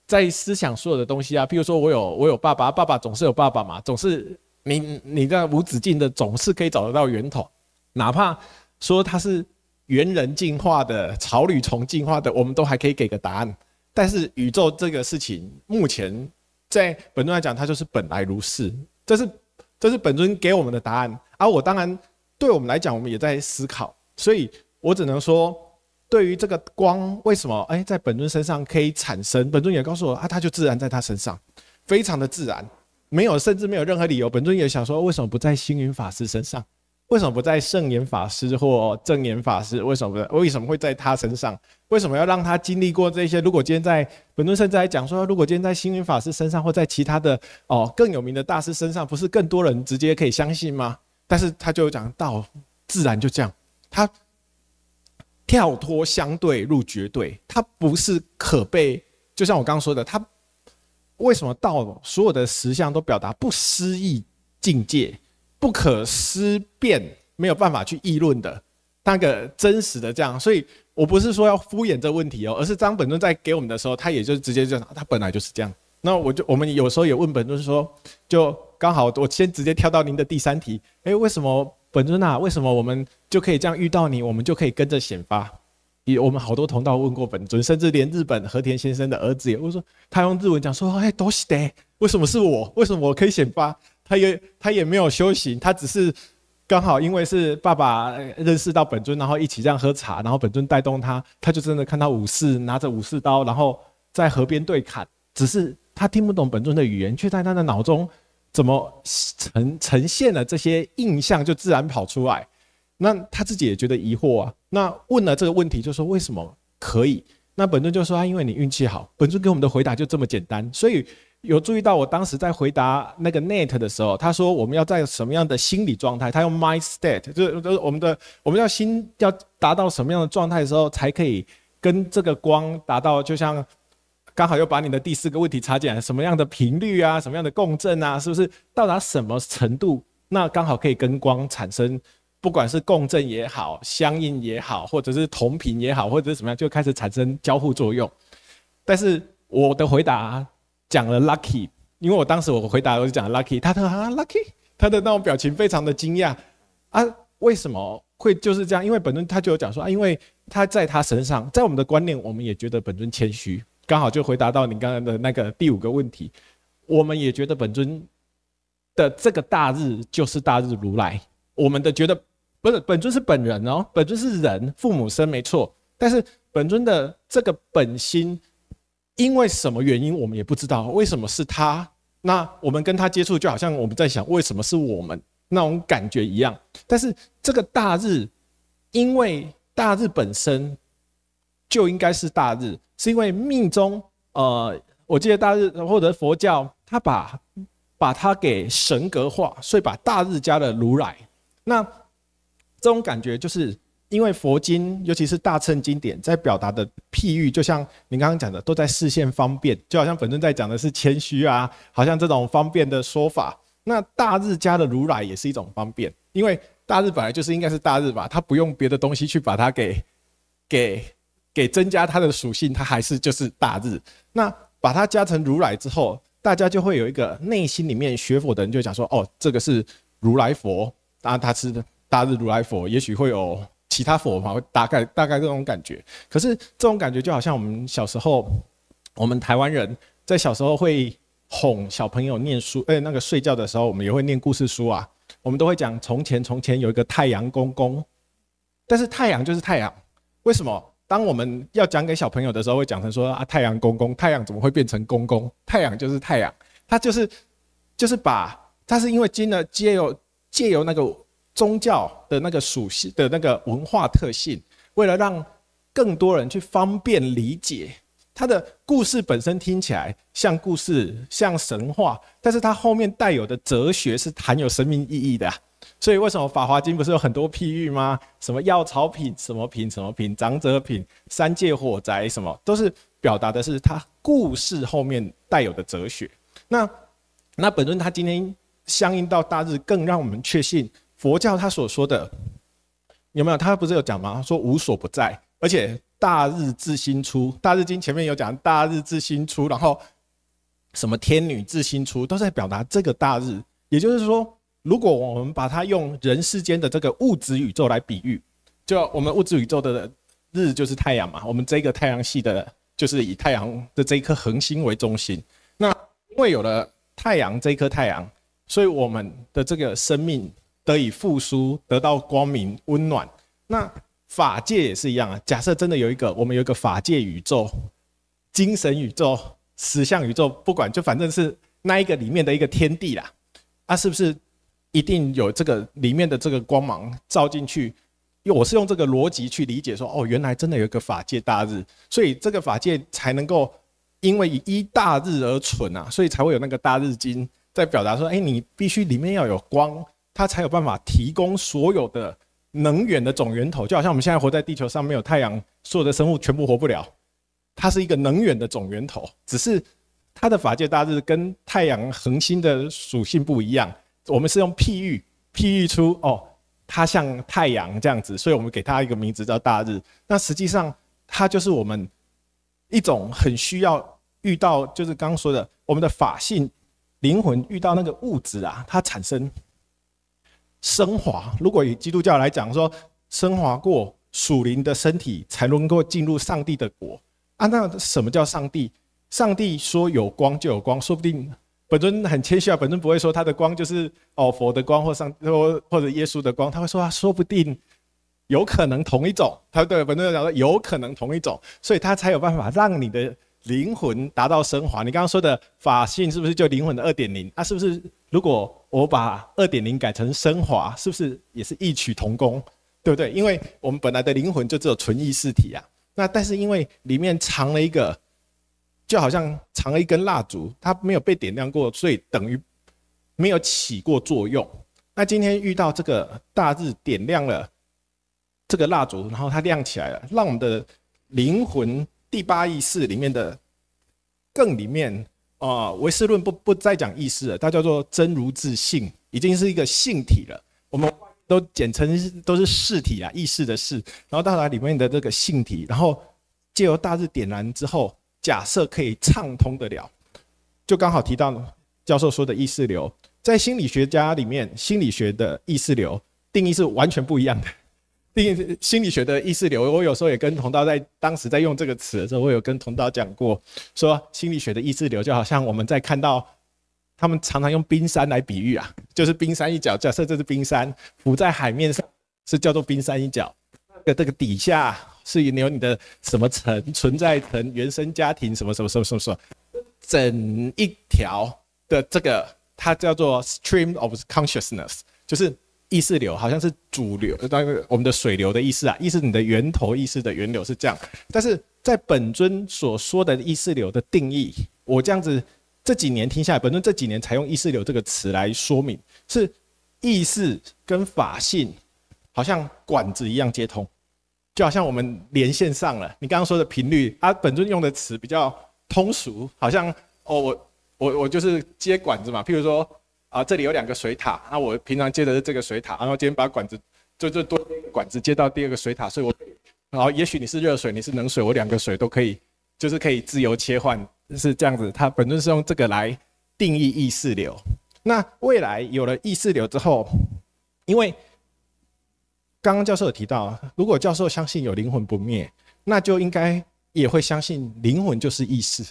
在思想所有的东西啊，譬如说我有爸爸，爸爸总是有爸爸嘛，总是你在无止境的总是可以找得到源头，哪怕说它是猿人进化的、草履虫进化的，我们都还可以给个答案。但是宇宙这个事情，目前在本尊来讲，它就是本来如是，这是本尊给我们的答案。而我当然对我们来讲，我们也在思考，所以我只能说，对于这个光为什么在本尊身上可以产生，本尊也告诉我它就自然在他身上，非常的自然，甚至没有任何理由。本尊也想说，为什么不在星云法师身上？为什么不在圣严法师或正言法师？为什么会在他身上？为什么要让他经历过这些？如果今天在本尊甚至还讲说，如果今天在星云法师身上，或在其他的更有名的大师身上，不是更多人直接可以相信吗？但是他就讲道自然就这样，他跳脱相对入绝对，他不是可被，就像我刚刚说的，他为什么道所有的实相都表达不思议境界？不可思辨，没有办法去议论的那个真实的这样，所以我不是说要敷衍这问题而是当本尊在给我们的时候，他也就直接就他本来就是这样。那我们有时候也问本尊说，就刚好我先直接跳到您的第3题，为什么本尊啊？为什么我们就可以这样遇到你，我们就可以跟着显发？我们好多同道问过本尊，甚至连日本和田先生的儿子也问说，他用日文讲说，どうして？为什么是我？为什么我可以显发？他也没有修行，他只是刚好因为是爸爸认识到本尊，然后一起这样喝茶，然后本尊带动他就真的看到武士拿着武士刀，然后在河边对砍。只是他听不懂本尊的语言，却在他的脑中怎么呈现了这些印象，就自然跑出来。那他自己也觉得疑惑啊。那问了这个问题，就说为什么可以？那本尊就说因为你运气好。本尊给我们的回答就这么简单，所以。有注意到我当时在回答那个 Net 的时候，他说我们要在什么样的心理状态？他用 mind state， 就是我们要达到什么样的状态的时候，才可以跟这个光达到，就像刚好又把你的第4个问题插进来，什么样的频率啊，什么样的共振啊，是不是到达什么程度，那刚好可以跟光产生，不管是共振也好，相应也好，或者是同频也好，或者是什么样，就开始产生交互作用。但是我的回答。讲了 lucky， 因为我当时我回答我就讲 lucky， 他说lucky， 他的那种表情非常的惊讶啊，为什么会就是这样？因为本尊他就有讲说因为他在他身上，在我们的观念，我们也觉得本尊谦虚，刚好就回答到你刚刚的那个第5个问题，我们也觉得本尊的这个大日就是大日如来，我们的觉得不是本尊是本人哦，本尊是人，父母生没错，但是本尊的这个本心。因为什么原因我们也不知道，为什么是他？那我们跟他接触，就好像我们在想为什么是我们那种感觉一样。但是这个大日，因为大日本身就应该是大日，是因为密宗我记得大日或者佛教，他把它给神格化，所以把大日加了如来。那这种感觉就是。因为佛经，尤其是大乘经典，在表达的譬喻，就像您刚刚讲的，都在视线方便，就好像本尊在讲的是谦虚啊，好像这种方便的说法。那大日加的如来也是一种方便，因为大日本来就是应该是大日吧，它不用别的东西去把它给增加它的属性，它还是就是大日。那把它加成如来之后，大家就会有一个内心里面学佛的人就讲说，这个是如来佛，当然他是大日如来佛，也许会有。其他佛法大概这种感觉，可是这种感觉就好像我们小时候，我们台湾人在小时候会哄小朋友念书，那个睡觉的时候，我们也会念故事书啊，我们都会讲从前有一个太阳公公，但是太阳就是太阳，为什么？当我们要讲给小朋友的时候，会讲成说太阳公公，太阳怎么会变成公公？太阳就是太阳，它就是把它是因为借由那个宗教的那个属性的那个文化特性，为了让更多人去方便理解，它的故事本身听起来像故事、像神话，但是它后面带有的哲学是含有生命意义的所以为什么《法华经》不是有很多譬喻吗？什么药草品、什么品、什么品、长者品、三界火宅，什么都是表达的是它故事后面带有的哲学。那本尊他今天相应到大日，更让我们确信佛教他所说的有没有？他不是有讲吗？说无所不在，而且大日自心出。大日经前面有讲大日自心出，然后什么天女自心出，都在表达这个大日。也就是说，如果我们把它用人世间的这个物质宇宙来比喻，就我们物质宇宙的日就是太阳嘛，我们这个太阳系的就是以太阳的这一颗恒星为中心。那因为有了太阳这一颗太阳，所以我们的这个生命得以复苏，得到光明温暖。那法界也是一样假设真的我们有一个法界宇宙、精神宇宙、实相宇宙，不管就反正是那一个里面的一个天地啦，是不是一定有这个里面的这个光芒照进去？因为我是用这个逻辑去理解说，原来真的有一个法界大日，所以这个法界才能够因为依大日而存所以才会有那个大日经在表达说，你必须里面要有光，它才有办法提供所有的能源的总源头。就好像我们现在活在地球上，没有太阳，所有的生物全部活不了。它是一个能源的总源头，只是它的法界大日跟太阳恒星的属性不一样。我们是用譬喻出它像太阳这样子，所以我们给它一个名字叫大日。那实际上它就是我们一种很需要遇到，就是刚刚说的我们的法性灵魂遇到那个物质它产生升华。如果以基督教来讲说，升华过属灵的身体才能够进入上帝的国那什么叫上帝？上帝说有光就有光，说不定本尊很谦虚本尊不会说他的光就是佛的光或者耶稣的光，他会说说不定有可能同一种。他对本尊讲说有可能同一种，所以他才有办法让你的灵魂达到升华。你刚刚说的法性是不是就灵魂的 2.0 是不是如果我把 2.0 改成升华，是不是也是异曲同工，对不对？因为我们本来的灵魂就只有纯意识体但是因为里面藏了一个，就好像藏了一根蜡烛，它没有被点亮过，所以等于没有起过作用。那今天遇到这个大日点亮了这个蜡烛，然后它亮起来了，让我们的灵魂第8意识里面的更里面唯识论不再讲意识了，它叫做真如自性，已经是一个性体了。我们都简称都是识体意识的识，然后到达里面的这个性体，然后借由大日点燃之后，假设可以畅通得了，就刚好提到教授说的意识流，在心理学家里面，心理学的意识流定义是完全不一样的。心理学的意识流，我有时候也跟同道当时在用这个词的时候，我有跟同道讲过，说心理学的意识流就好像我们在看到他们常常用冰山来比喻就是冰山一角，假设这是冰山浮在海面上，是叫做冰山一角，这个底下是有你的什么层、存在层、原生家庭什么什么什么什么什么，整一条的这个它叫做 stream of consciousness， 就是意识流，好像是主流，我们的水流的意思意识你的源头，意识的源流是这样。但是在本尊所说的意识流的定义，我这样子这几年听下来，本尊这几年才用意识流这个词来说明，是意识跟法性好像管子一样接通，就好像我们连线上了。你刚刚说的频率本尊用的词比较通俗，好像我就是接管子嘛，譬如说这里有2个水塔，那我平常接的是这个水塔，然后今天把管子就多一个管子接到第2个水塔，所以然后也许你是热水，你是冷水，我2个水都可以，就是可以自由切换，是这样子。它本尊是用这个来定义意识流。那未来有了意识流之后，因为刚刚教授有提到，如果教授相信有灵魂不灭，那就应该也会相信灵魂就是意识，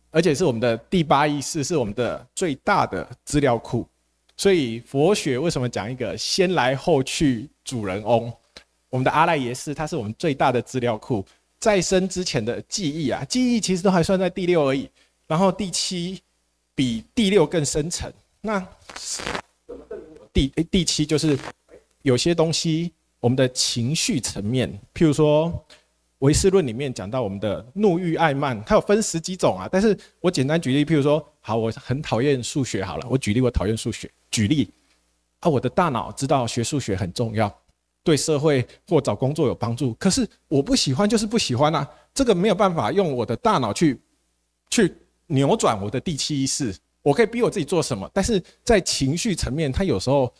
而且是我们的第8意识，是我们的最大的资料库。所以佛学为什么讲一个先来后去主人翁？我们的阿赖耶识，它是我们最大的资料库。在生之前的记忆记忆其实都还算在第6而已，然后第7比第6更深层，那第七就是有些东西，我们的情绪层面，譬如说唯识论里面讲到我们的怒欲爱慢，它有分10几种啊。但是我简单举例，譬如说，好，我很讨厌数学，好了，我举例，我讨厌数学，举例啊，我的大脑知道学数学很重要，对社会或找工作有帮助，可是我不喜欢就是不喜欢啊，这个没有办法用我的大脑去扭转我的第七意识。我可以逼我自己做什么，但是在情绪层面，他有时候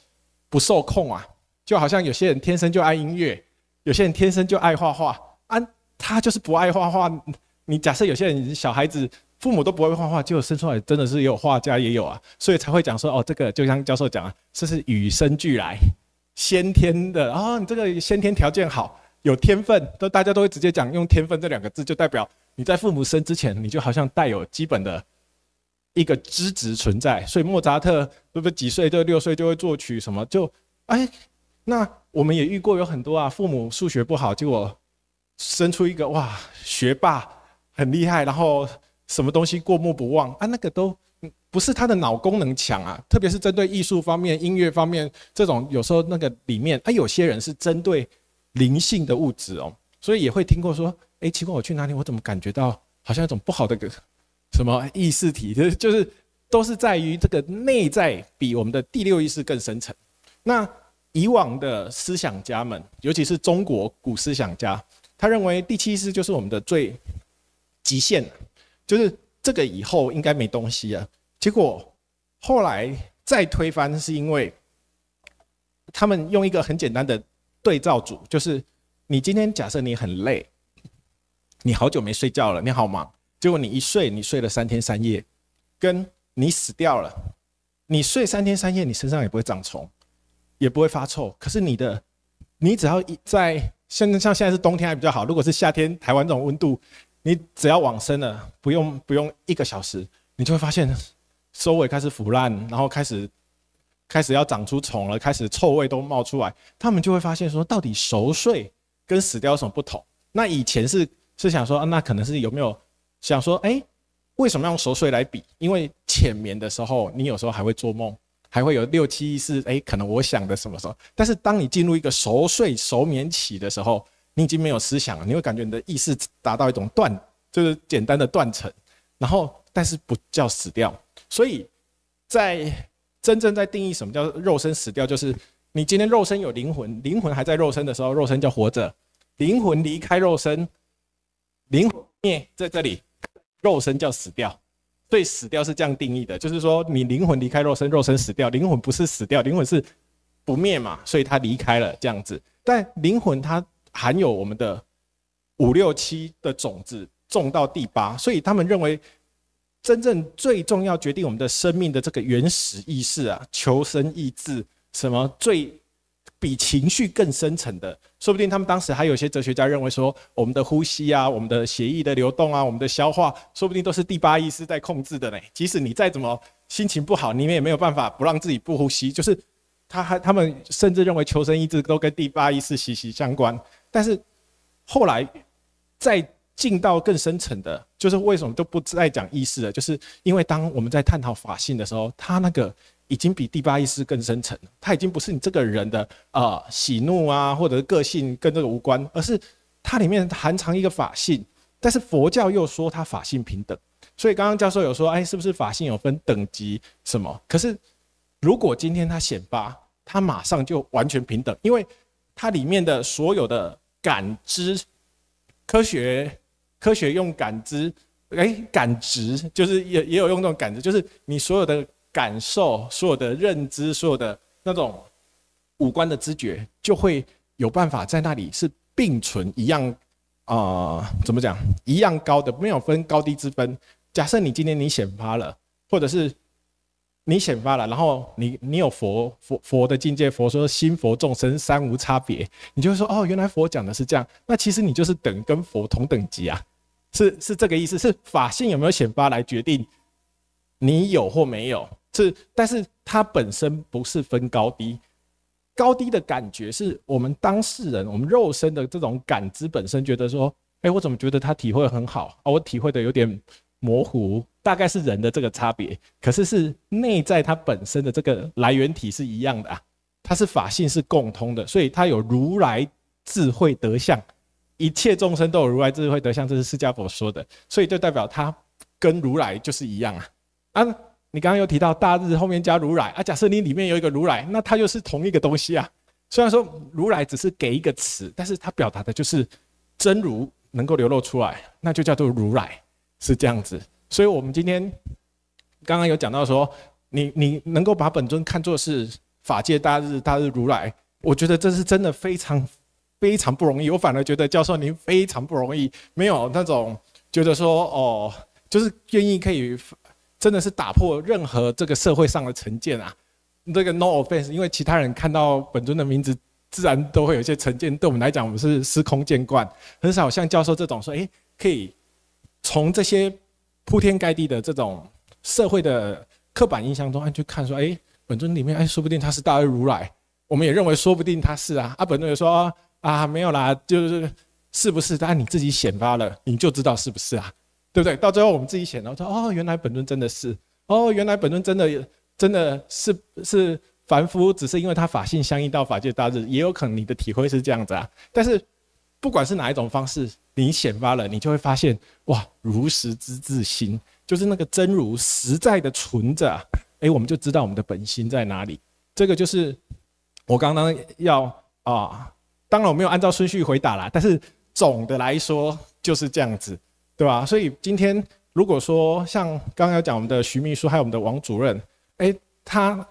不受控啊。就好像有些人天生就爱音乐，有些人天生就爱画画啊，他就是不爱画画。你假设有些人小孩子父母都不会画画，结果生出来真的是也有画家也有啊，所以才会讲说哦，这个就像教授讲啊，这是与生俱来、先天的啊，你这个先天条件好，有天分，大家都会直接讲用天分这2个字，就代表你在父母生之前，你就好像带有基本的一个资质存在。所以莫扎特对不对？几岁就6岁就会作曲什么，就那我们也遇过有很多啊，父母数学不好，结果生出一个哇学霸很厉害，然后什么东西过目不忘啊，那个都不是他的脑功能强啊，特别是针对艺术方面、音乐方面这种，有时候那个里面有些人是针对灵性的物质哦，所以也会听过说，奇怪我去哪里，我怎么感觉到好像一种不好的什么意识体，就是都是在于这个内在比我们的第6意识更深层。那以往的思想家们，尤其是中国古思想家，他认为第7意识就是我们的最极限，就是这个以后应该没东西了。结果后来再推翻，是因为他们用一个很简单的对照组，就是你今天假设你很累，你好久没睡觉了，你好忙，结果你一睡，你睡了3天3夜，跟你死掉了，你睡3天3夜，你身上也不会长虫，也不会发臭，可是你只要在像现在是冬天还比较好，如果是夏天台湾这种温度，你只要往生了，不用1个小时，你就会发现周围开始腐烂，然后开始要长出虫了，开始臭味都冒出来，他们就会发现说，到底熟睡跟死掉有什么不同？那以前是想说，那可能是有没有想说，为什么要用熟睡来比？因为浅眠的时候，你有时候还会做梦。还会有6、7意识，可能我想的什么时候？但是当你进入一个熟睡、熟眠期的时候，你已经没有思想了，你会感觉你的意识达到一种就是简单的断层，然后但是不叫死掉。所以在真正在定义什么叫肉身死掉，就是你今天肉身有灵魂，灵魂还在肉身的时候，肉身叫活着；灵魂离开肉身，灵魂灭在这里，肉身叫死掉。所以死掉是这样定义的，就是说你灵魂离开肉身，肉身死掉，灵魂不是死掉，灵魂是不灭嘛，所以它离开了这样子。但灵魂它含有我们的5、6、7的种子，种到第8，所以他们认为真正最重要决定我们的生命的这个原始意识啊，求生意志，什么最比情绪更深层的，说不定他们当时还有些哲学家认为说，我们的呼吸啊，我们的血液的流动啊，我们的消化，说不定都是第8意识在控制的呢。即使你再怎么心情不好，你们也没有办法不让自己不呼吸。就是他们甚至认为求生意志都跟第8意识息息相关。但是后来再进到更深层的，就是为什么都不再讲意识了，就是因为当我们在探讨法性的时候，它那个已经比第8意识更深层了，它已经不是你这个人的喜怒啊，或者是个性跟这个无关，而是它里面含藏一个法性。但是佛教又说它法性平等，所以刚刚教授有说，是不是法性有分等级什么？可是如果今天它显发，它马上就完全平等，因为它里面的所有的感知，科学用感知，感知就是也有用这种感知，就是你所有的感受、所有的认知、所有的那种五官的知觉，就会有办法在那里是并存一样怎么讲？一样高的，没有分高低之分。假设你今天你显发了，或者是你显发了，然后你有佛的境界，佛说心佛众生三无差别，你就会说哦，原来佛讲的是这样，那其实你就是跟佛同等级啊，是这个意思，是法性有没有显发来决定你有或没有，但是它本身不是分高低，高低的感觉是我们当事人，我们肉身的这种感知本身觉得说，我怎么觉得他体会很好啊，我体会的有点模糊，大概是人的这个差别，可是是内在它本身的这个来源体是一样的啊，它是法性是共通的，所以它有如来智慧德相，一切众生都有如来智慧德相，这是释迦佛说的，所以就代表它跟如来就是一样啊。啊，你刚刚有提到大日后面加如来啊，假设你里面有一个如来，那它又是同一个东西啊。虽然说如来只是给一个词，但是它表达的就是真如能够流露出来，那就叫做如来，是这样子。所以我们今天刚刚有讲到说，你能够把本尊看作是法界大日如来，我觉得这是真的非常非常不容易。我反而觉得教授您非常不容易，没有那种觉得说哦，就是愿意可以真的是打破任何这个社会上的成见啊。这个 no offense， 因为其他人看到本尊的名字，自然都会有一些成见。对我们来讲，我们是司空见惯，很少像教授这种说，可以从这些铺天盖地的这种社会的刻板印象中去看说，本尊里面，说不定他是大日如来，我们也认为说不定他是啊。本尊也说啊，没有啦，是不是？但你自己显发了，你就知道是不是啊，对不对？到最后我们自己显了，说哦，原来本尊真的是，哦，原来本尊真的是凡夫，只是因为他法性相应到法界大日，也有可能你的体会是这样子啊。但是不管是哪一种方式，你显发了，你就会发现，哇，如实之自心，就是那个真如实在的存着啊。我们就知道我们的本心在哪里。这个就是我刚刚要当然我没有按照顺序回答啦，但是总的来说就是这样子，对吧？所以今天如果说像刚刚有讲我们的徐秘书还有我们的王主任，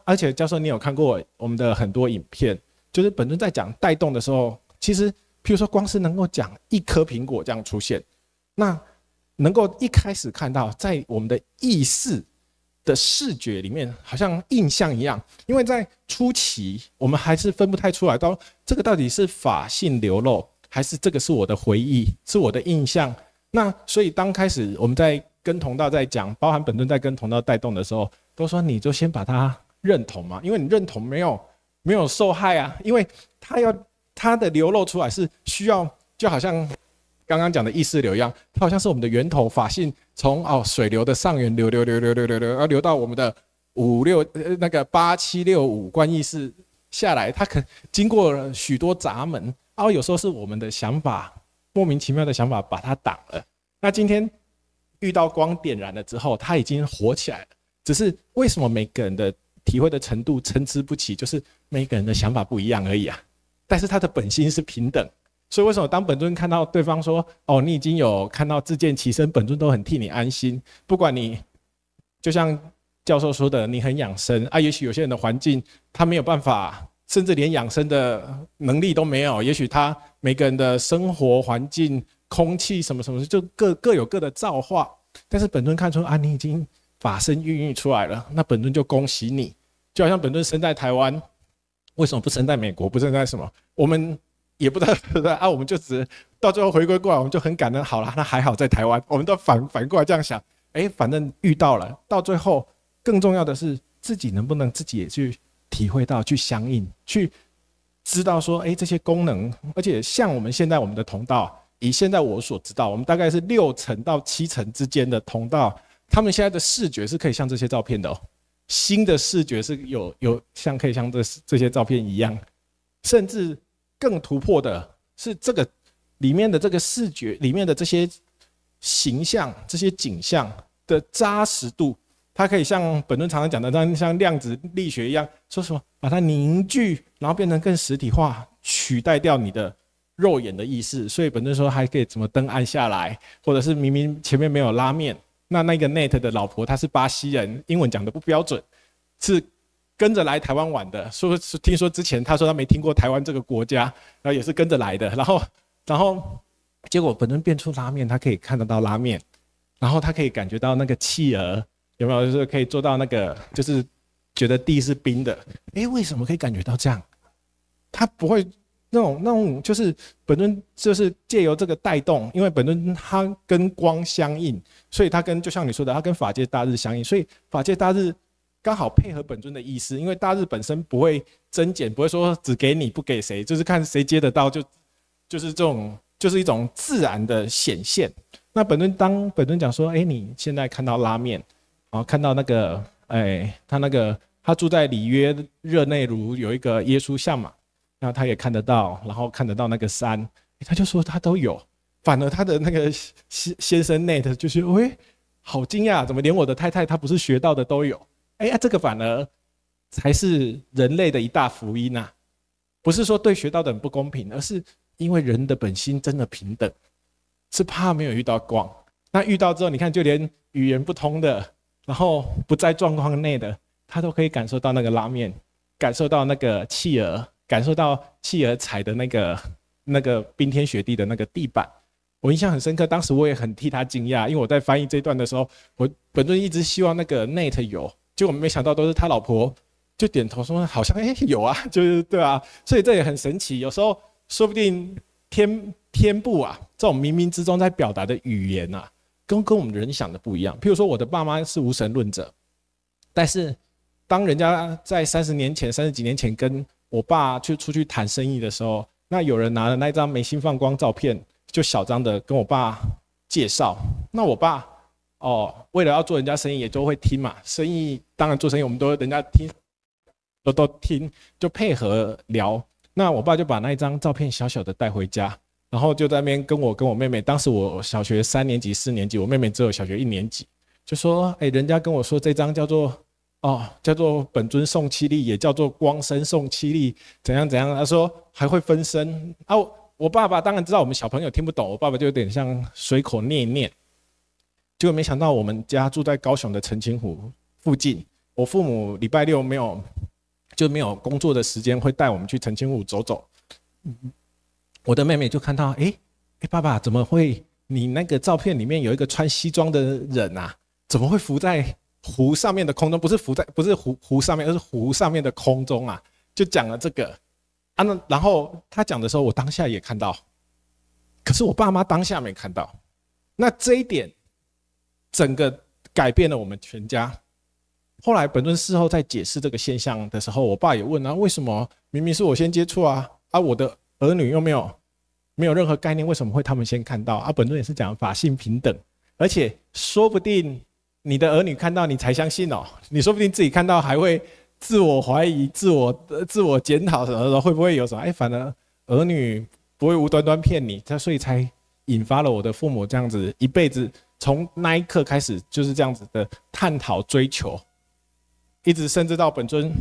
而且教授你有看过我们的很多影片，就是本尊在讲带动的时候，其实譬如说光是能够讲一颗苹果这样出现，那能够一开始看到在我们的意识的视觉里面好像印象一样，因为在初期我们还是分不太出来到这个到底是法性流露，还是这个是我的回忆，是我的印象。那所以当开始我们在跟同道在讲，包含本尊在跟同道带动的时候，都说你就先把它认同嘛，因为你认同没有受害啊，因为它的流露出来是需要，就好像刚刚讲的意识流一样，它好像是我们的源头法性从水流的上缘流，要流到我们的那个8765观意识下来，它可经过了许多闸门，有时候是我们的想法莫名其妙的想法把它挡了。那今天遇到光点燃了之后，它已经活起来了。只是为什么每个人的体会的程度参差不齐，就是每个人的想法不一样而已啊。但是他的本心是平等，所以为什么当本尊看到对方说你已经有看到自见其身，本尊都很替你安心。不管你就像教授说的，你很养生也许有些人的环境他没有办法，甚至连养生的能力都没有，也许他每个人的生活环境空气什么什么就各有各的造化，但是本尊看出你已经法身孕育出来了，那本尊就恭喜你。就好像本尊生在台湾，为什么不生在美国，不生在什么，我们也不知道我们就只到最后回归过来，我们就很感恩，好了，那还好在台湾，我们都反过来这样想，反正遇到了，到最后更重要的是自己能不能自己也去体会到，去相应，去知道说这些功能。而且像我们现在我们的同道，以现在我所知道，我们大概是6成到7成之间的同道，他们现在的视觉是可以像这些照片的新的视觉是可以像这些照片一样，甚至更突破的是这个里面的这个视觉里面的这些形象、这些景象的扎实度，它可以像本尊常常讲的，像量子力学一样，说什么把它凝聚，然后变成更实体化，取代掉你的肉眼的意识。所以本尊说还可以怎么灯按下来，或者是明明前面没有拉面，那个 Net 的老婆她是巴西人，英文讲的不标准，是跟着来台湾玩的。听说之前她说她没听过台湾这个国家，然后也是跟着来的，然后结果本尊变出拉面，她可以看得到拉面，然后她可以感觉到那个企鹅有没有，就是可以做到那个，就是觉得地是冰的。为什么可以感觉到这样？她不会那种就是本尊就是借由这个带动，因为本尊它跟光相应，所以它就像你说的，它跟法界大日相应，所以法界大日刚好配合本尊的意思，因为大日本身不会增减，不会说只给你不给谁，就是看谁接得到，就是这种就是一种自然的显现。那当本尊讲说，你现在看到拉面，看到那个，他住在里约热内卢有一个耶稣像嘛，那他也看得到，然后看得到那个山，他就说他都有。反而他的那个先生 Nate 就是，好惊讶，怎么连我的太太她不是学到的都有？这个反而才是人类的一大福音啊！不是说对学到的人不公平，而是因为人的本心真的平等，是怕没有遇到光。那遇到之后，你看，就连语言不通的，然后不在状况内的，他都可以感受到那个拉面，感受到那个企鹅，感受到企鹅踩的那个冰天雪地的那个地板。我印象很深刻，当时我也很替他惊讶，因为我在翻译这一段的时候，我本尊一直希望那个 Nate 有，结果没想到都是他老婆就点头说好像有啊，就是对啊，所以这也很神奇。有时候说不定天部啊，这种冥冥之中在表达的语言啊，跟我们人想的不一样。譬如说我的爸妈是无神论者，但是当人家在30几年前跟我爸出去谈生意的时候，那有人拿了那张没心放光照片，就小张的跟我爸介绍，那我爸为了要做人家生意，也就会听嘛。生意当然做生意，我们都人家听，都听，就配合聊。那我爸就把那一张照片小小的带回家，然后就在那边跟我妹妹，当时我小学3年级4年级，我妹妹只有小学1年级，就说人家跟我说这张叫做本尊宋七力，也叫做光身宋七力，怎样怎样。他说还会分身啊。我爸爸当然知道我们小朋友听不懂，我爸爸就有点像随口念一念。结果没想到我们家住在高雄的澄清湖附近，我父母礼拜六没有工作的时间，会带我们去澄清湖走走。我的妹妹就看到，爸爸怎么会？你那个照片里面有一个穿西装的人啊，怎么会浮在湖上面的空中？不是湖上面，而是湖上面的空中啊！就讲了这个。然后他讲的时候，我当下也看到，可是我爸妈当下没看到。那这一点，整个改变了我们全家。后来本尊事后在解释这个现象的时候，我爸也问为什么明明是我先接触啊，我的儿女又没有任何概念，为什么会他们先看到？本尊也是讲法性平等，而且说不定你的儿女看到你才相信哦，你说不定自己看到还会自我怀疑、自我检讨什么的，会不会有什么？反而儿女不会无端端骗你，所以才引发了我的父母这样子一辈子，从那一刻开始就是这样子的探讨追求，一直甚至到本尊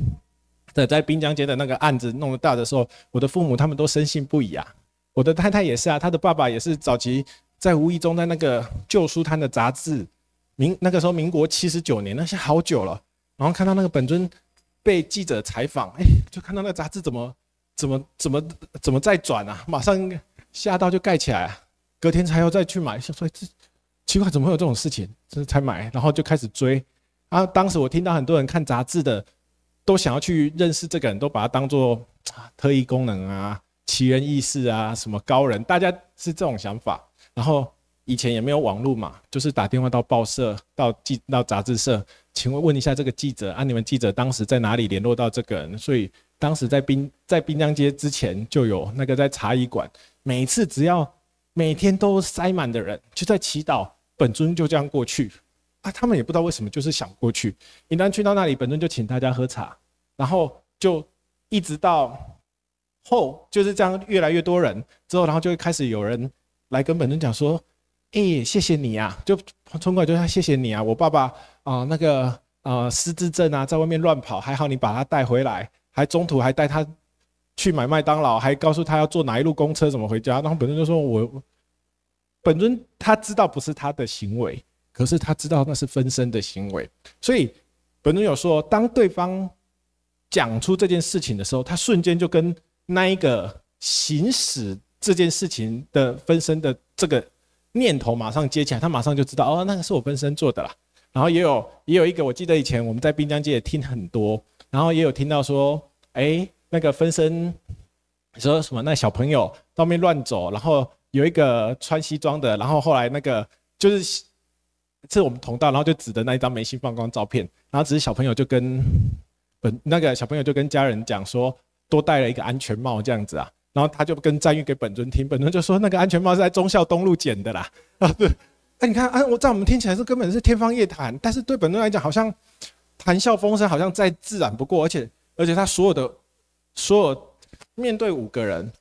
在滨江街的那个案子弄得大的时候，我的父母他们都深信不疑啊。我的太太也是啊，她的爸爸也是早期在无意中在那个旧书摊的杂志，那个时候民国79年，那些好久了，然后看到那个本尊被记者采访，就看到那个杂志怎么再转啊，马上吓到就盖起来啊，隔天才要再去买，所以奇怪怎么会有这种事情，才买，然后就开始追。当时我听到很多人看杂志的都想要去认识这个人，都把他当作特异功能啊、奇人异事啊、什么高人，大家是这种想法。然后以前也没有网络嘛，就是打电话到报社、到杂志社，请问一下这个记者你们记者当时在哪里联络到这个人？所以当时在滨江街之前就有那个在茶艺馆，每次只要每天都塞满的人，就在祈祷，本尊就这样过去。他们也不知道为什么，就是想过去。一旦去到那里，本尊就请大家喝茶，然后就一直到就是这样，越来越多人之后，然后就会开始有人来跟本尊讲说：“谢谢你啊！”就冲过来就说：“谢谢你啊，我爸爸失智症啊，在外面乱跑，还好你把他带回来，还中途还带他去买麦当劳，还告诉他要坐哪一路公车怎么回家。”然后本尊就说：“本尊他知道不是他的行为。”可是他知道那是分身的行为，所以本尊有说，当对方讲出这件事情的时候，他瞬间就跟那一个行使这件事情的分身的这个念头马上接起来，他马上就知道那个是我分身做的啦。然后也有一个，我记得以前我们在滨江街也听很多，然后也有听到说，那个分身说什么，那小朋友到外面乱走，然后有一个穿西装的，然后后来那个就是我们同道，然后就指的那一张没心放光照片，然后只是小朋友就跟家人讲说，多戴了一个安全帽这样子啊，然后他就跟赞誉给本尊听，本尊就说那个安全帽是在忠孝东路捡的啦，对，你看啊，在我们听起来是根本是天方夜谭，但是对本尊来讲，好像谈笑风生，好像再自然不过，而且他所有面对5个人、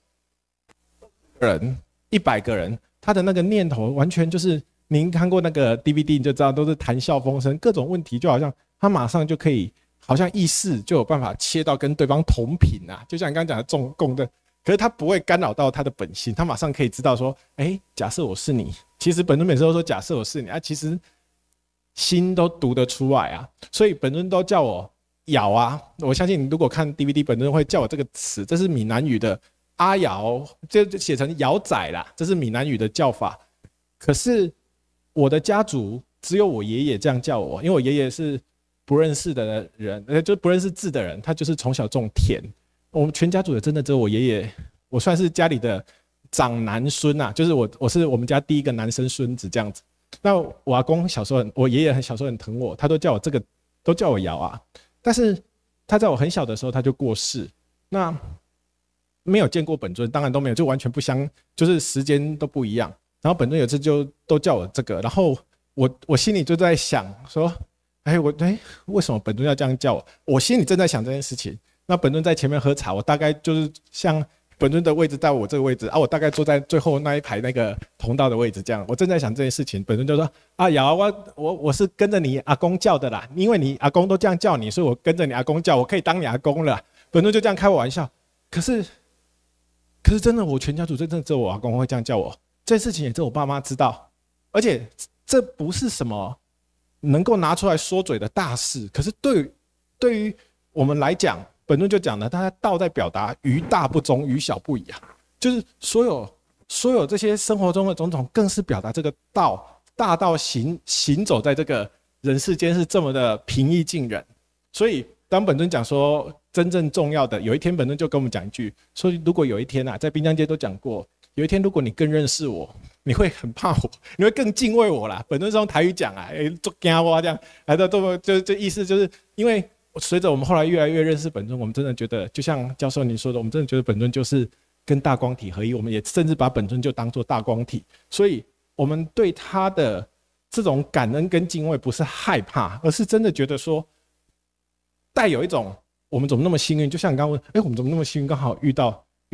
100个人，他的那个念头完全就是您看过那个 DVD 你就知道，都是谈笑风生，各种问题就好像他马上就可以，好像意识就有办法切到跟对方同频啊，就像你刚刚讲的中共的，可是他不会干扰到他的本性，他马上可以知道说，假设我是你，其实本尊每次都说假设我是你啊，其实心都读得出来啊，所以本尊都叫我瑶啊，我相信你如果看 DVD， 本尊会叫我这个词，这是闽南语的阿瑶，就写成瑶仔啦，这是闽南语的叫法。可是我的家族只有我爷爷这样叫我，因为我爷爷是不认识的人，就不认识字的人，他就是从小种田。我们全家族也真的只有我爷爷，我算是家里的长男孙啊，就是我是我们家第一个男生孙子这样子。那我阿公小时候我爷爷小时候很疼我，他都叫我这个，都叫我瑶啊。但是他在我很小的时候他就过世，那没有见过本尊，当然都没有，就完全不相，就是时间都不一样。然后本尊有一次就都叫我这个，然后我心里就在想说，为什么本尊要这样叫我？我心里正在想这件事情。那本尊在前面喝茶，我大概就是像本尊的位置在我这个位置啊，我大概坐在最后那一排那个通道的位置，这样。我正在想这件事情，本尊就说：“啊，瑶，我是跟着你阿公叫的啦，因为你阿公都这样叫你，所以我跟着你阿公叫，我可以当你阿公了。”本尊就这样开我玩笑。可是真的，我全家族真的只有我阿公会这样叫我。这件事情也只有我爸妈知道，而且这不是什么能够拿出来说嘴的大事。可是对于我们来讲，本尊就讲了，他道在表达于大不忠，于小不倚啊，就是所有这些生活中的种种，更是表达这个道大道行走在这个人世间是这么的平易近人。所以当本尊讲说真正重要的，有一天本尊就跟我们讲一句，说如果有一天啊，在滨江街都讲过。有一天，如果你更认识我，你会很怕我，你会更敬畏我啦。本尊是用台语讲啊，做惊我这样，来到就意思就是，因为随着我们后来越来越认识本尊，我们真的觉得，就像教授你说的，我们真的觉得本尊就是跟大光体合一，我们也甚至把本尊就当作大光体，所以我们对他的这种感恩跟敬畏，不是害怕，而是真的觉得说，带有一种我们怎么那么幸运，就像你刚刚问，我们怎么那么幸运，刚好遇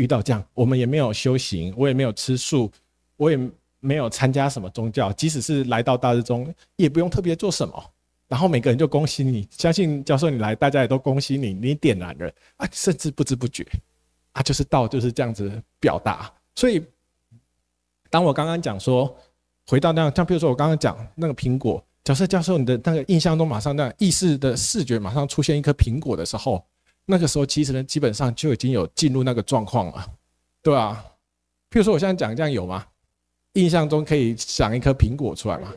到这样，我们也没有修行，我也没有吃素，我也没有参加什么宗教，即使是来到大日宗，也不用特别做什么，然后每个人就恭喜你，相信教授你来，大家也都恭喜你，你点燃了啊，甚至不知不觉啊，就是道就是这样子表达。所以，当我刚刚讲说，回到那样，像比如说我刚刚讲那个苹果，假设教授你的那个印象中马上那样意识的视觉马上出现一颗苹果的时候。那个时候其实呢，基本上就已经有进入那个状况了，对啊。譬如说我现在讲这样有吗？印象中可以想一颗苹果出来吗？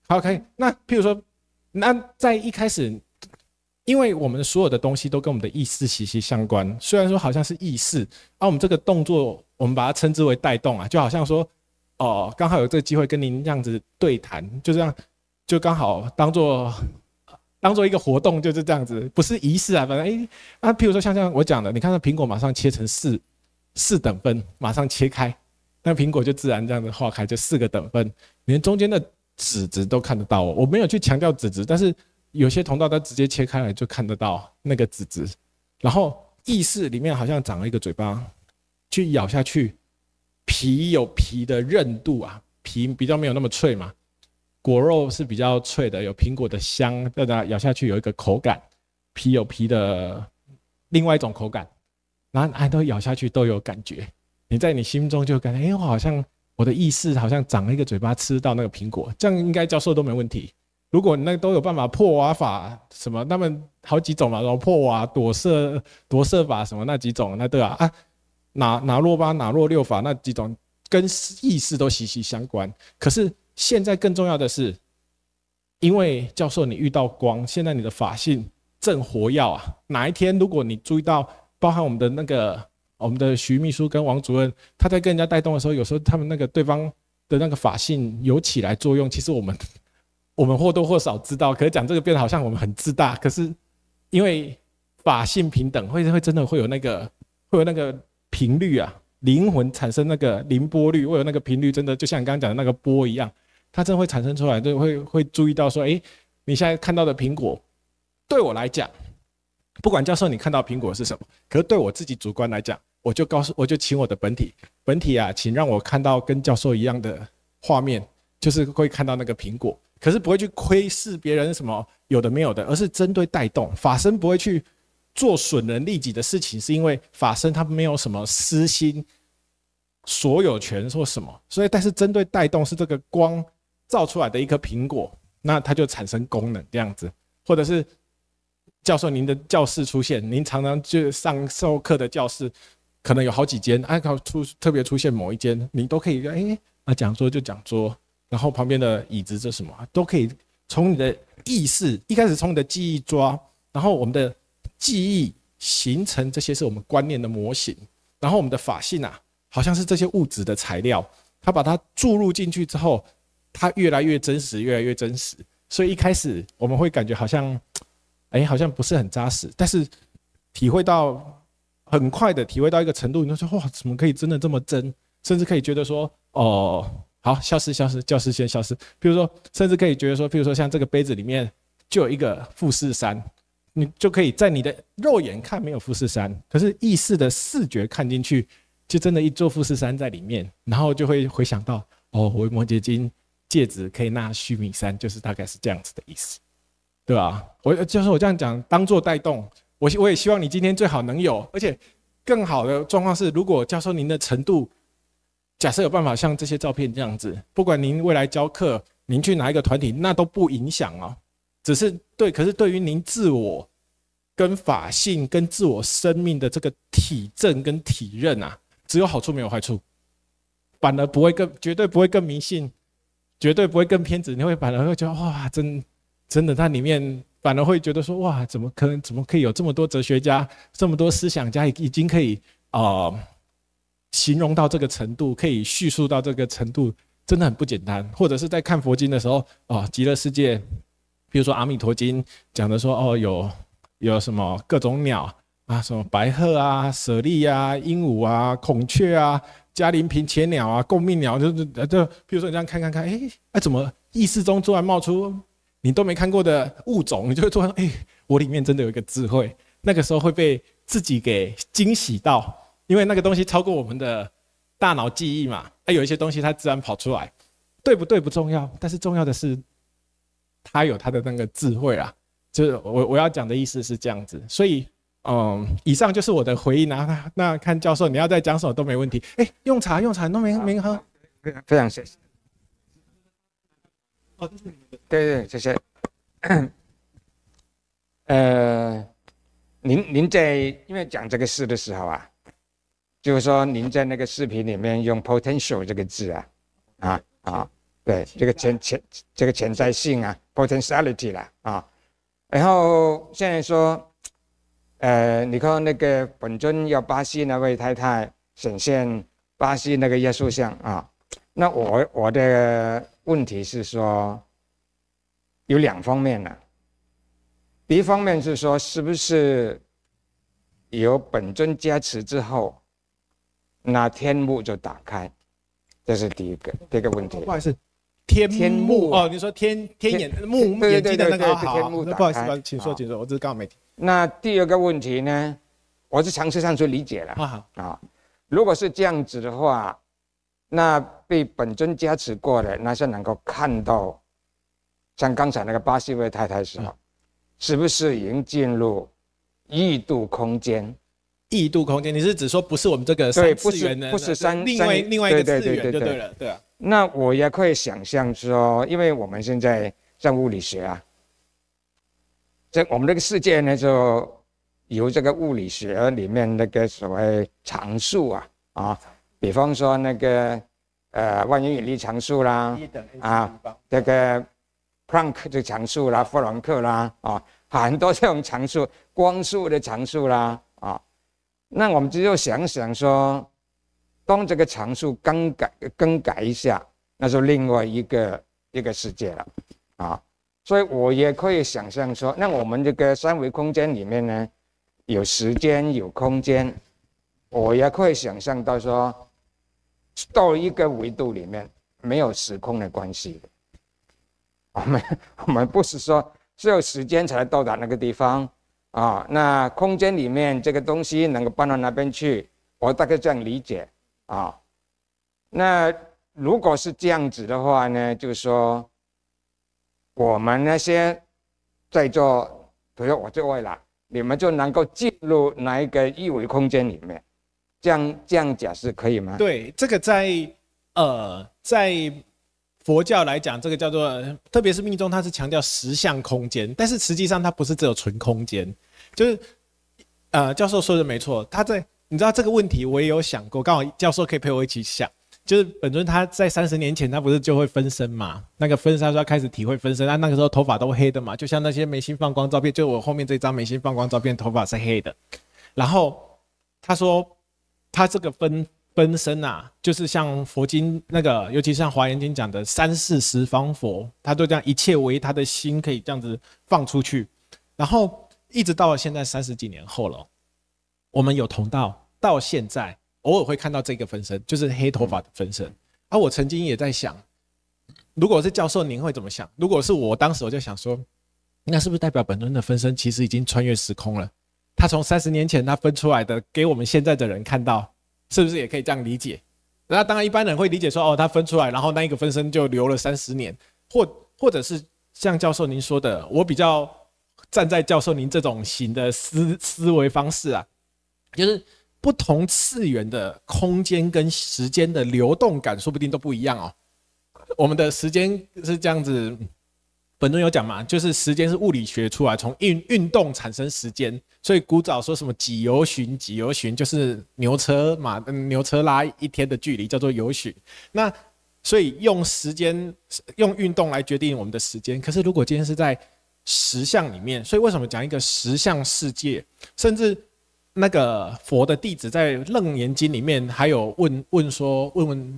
好，可以。那譬如说，那在一开始，因为我们所有的东西都跟我们的意识息息相关，虽然说好像是意识，我们这个动作我们把它称之为带动啊，就好像说，刚好有这个机会跟您这样子对谈，就这样，就刚好当做一个活动，就是这样子，不是仪式啊，反正譬如说像我讲的，你看那苹果马上切成四等分，马上切开，那苹果就自然这样子化开，就4个等分，连中间的籽质都看得到我没有去强调籽质，但是有些同道它直接切开来就看得到那个籽质，然后意识里面好像长了一个嘴巴，去咬下去，皮有皮的韧度啊，皮比较没有那么脆嘛。果肉是比较脆的，有苹果的香，大家咬下去有一个口感，皮有皮的另外一种口感，然后都咬下去都有感觉，你在你心中就感觉，我好像我的意识好像长了一个嘴巴吃到那个苹果，这样应该教授都没问题。如果那都有办法破瓦法什么，他们好几种嘛，然后破瓦、躲射法什么那几种，那对啊，哪若八、哪若六法那几种跟意识都息息相关，可是。现在更重要的是，因为教授你遇到光，现在你的法性正活跃啊。哪一天如果你注意到，包含我们的徐秘书跟王主任，他在跟人家带动的时候，有时候他们那个对方的那个法性有起来作用，其实我们或多或少知道，可是讲这个变得好像我们很自大，可是因为法性平等，会真的会有那个频率啊。灵魂产生那个凌波率，会有那个频率，真的就像你刚刚讲的那个波一样，它真的会产生出来，就会注意到说，哎，你现在看到的苹果，对我来讲，不管教授你看到苹果是什么，可是对我自己主观来讲，我就请我的本体啊，请让我看到跟教授一样的画面，就是会看到那个苹果，可是不会去窥视别人什么有的没有的，而是针对带动。法身不会去做损人利己的事情，是因为法身他没有什么私心、所有权或什么，所以但是针对带动是这个光照出来的一颗苹果，那它就产生功能这样子，或者是教授您的教室出现，您常常就上授课的教室，可能有好几间，特别出现某一间，你都可以讲桌就讲桌，然后旁边的椅子这什么都可以从你的意识一开始从你的记忆抓，然后我们的记忆形成这些是我们观念的模型，然后我们的法性啊，好像是这些物质的材料，它把它注入进去之后，它越来越真实，越来越真实。所以一开始我们会感觉好像不是很扎实，但是很快的体会到一个程度，你就说哇，怎么可以真的这么真？甚至可以觉得说，哦，好，消失，教室先消失。比如说，甚至可以觉得说，比如说像这个杯子里面就有一个富士山，你就可以在你的肉眼看没有富士山，可是意识的视觉看进去，就真的一座富士山在里面，然后就会回想到，哦，维摩诘经芥子可以纳须弥山，就是大概是这样子的意思，对吧？我这样讲，当做带动，我也希望你今天最好能有，而且更好的状况是，如果教授您的程度，假设有办法像这些照片这样子，不管您未来教课，您去哪一个团体，那都不影响哦。只是可是对于您自我跟法性跟自我生命的这个体证跟体认啊，只有好处没有坏处，反而绝对不会更迷信，绝对不会更偏执，你反而会觉得哇，真的，它里面反而会觉得说哇，怎么可以有这么多哲学家，这么多思想家已经可以形容到这个程度，可以叙述到这个程度，真的很不简单。或者是在看佛经的时候，极乐世界，比如说阿弥陀经讲的说，有什么各种鸟啊，什么白鹤啊、舍利啊、鹦鹉啊、孔雀啊、嘉陵平且鸟啊、共命鸟，就比如说你这样看，怎么意识中突然冒出你都没看过的物种，你就会突然我里面真的有一个智慧，那个时候会被自己给惊喜到。因为那个东西超过我们的大脑记忆嘛，有一些东西它自然跑出来，对不对不重要，但是重要的是它有它的那个智慧啦。就是我要讲的意思是这样子，所以以上就是我的回应啊。那看教授你要再讲什么都没问题。用茶都没喝，非常谢谢。这是你们的。对，谢谢。您在因为讲这个事的时候啊，就是说您在那个视频里面用 potential 这个字对，这个潜在性啊 potentiality 啦啊，然后现在说，你看那个本尊要巴西那位太太显现巴西那个耶稣像啊，那我的问题是说有两方面呢。第一方面是说，是不是有本尊加持之后，那天幕就打开？这是第一个问题。不好意思，天幕哦，你说天眼目眼睛的那个天幕打开。不好意思，请说，我只是刚刚没听。那第二个问题呢，我是尝试上去理解了如果是这样子的话，那被本尊加持过的，那是能够看到，像刚才那个巴西位太太的时候。是不是已经进入异度空间？异度空间，你是指说不是我们这个三次元的，不是另外一个次元就对了，对啊。那我也可以想象说，因为我们现在在物理学啊，我们这个世界呢，就由这个物理学里面那个所谓常数比方说那个万有引力常数啦这个。Planck 的常数啦，弗朗克啦，很多这种常数，光速的常数啦，那我们就想想说，当这个常数更改一下，那就另外一个世界了，所以我也可以想象说，那我们这个三维空间里面呢，有时间有空间，我也可以想象到说，到一个维度里面没有时空的关系的。我们不是说只有时间才能到达那个地方啊。那空间里面这个东西能够搬到那边去，我大概这样理解啊。那如果是这样子的话呢，就是说我们那些在座，比如我这位了，你们就能够进入那一个一维空间里面，这样讲是可以吗？对，这个在佛教来讲，这个叫做，特别是密宗，它是强调实相空间，但是实际上它不是只有纯空间，就是教授说的没错，你知道这个问题我也有想过，刚好教授可以陪我一起想，就是本尊他在30年前他不是就会分身嘛，那个分身他说他开始体会分身，那个时候头发都黑的嘛，就像那些眉心放光照片，就我后面这张眉心放光照片头发是黑的，然后他说他这个分身啊，就是像佛经那个，尤其是像华严经讲的三世十方佛，他都这样一切为他的心可以这样子放出去，然后一直到了现在30几年后了，我们有同道到现在偶尔会看到这个分身，就是黑头发的分身。我曾经也在想，如果是教授您会怎么想？如果是我当时我就想说，那是不是代表本尊的分身其实已经穿越时空了？他从30年前他分出来的，给我们现在的人看到。是不是也可以这样理解？那当然，一般人会理解说，哦，他分出来，然后那一个分身就留了30年，或者是像教授您说的，我比较站在教授您这种型的思维方式啊，就是不同次元的空间跟时间的流动感，说不定都不一样哦。我们的时间是这样子。本尊有讲嘛，就是时间是物理学出来，从运动产生时间，所以古早说什么己由旬，己由旬就是牛车拉一天的距离叫做由旬。那所以用时间用运动来决定我们的时间。可是如果今天是在实相里面，所以为什么讲一个实相世界，甚至那个佛的弟子在《楞严经》里面还有问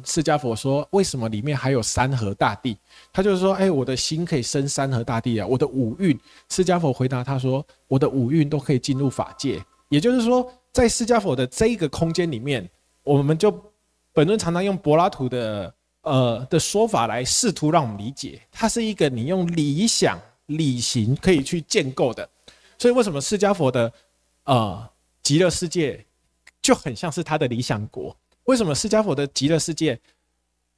释迦佛说，为什么里面还有山河大地？他就是说，我的心可以生山河大地啊，我的五蕴。释迦佛回答他说，我的五蕴都可以进入法界。也就是说，在释迦佛的这一个空间里面，我们就本尊常常用柏拉图的说法来试图让我们理解，它是一个你用理想理行可以去建构的。所以为什么释迦佛的极乐世界就很像是他的理想国？为什么释迦佛的极乐世界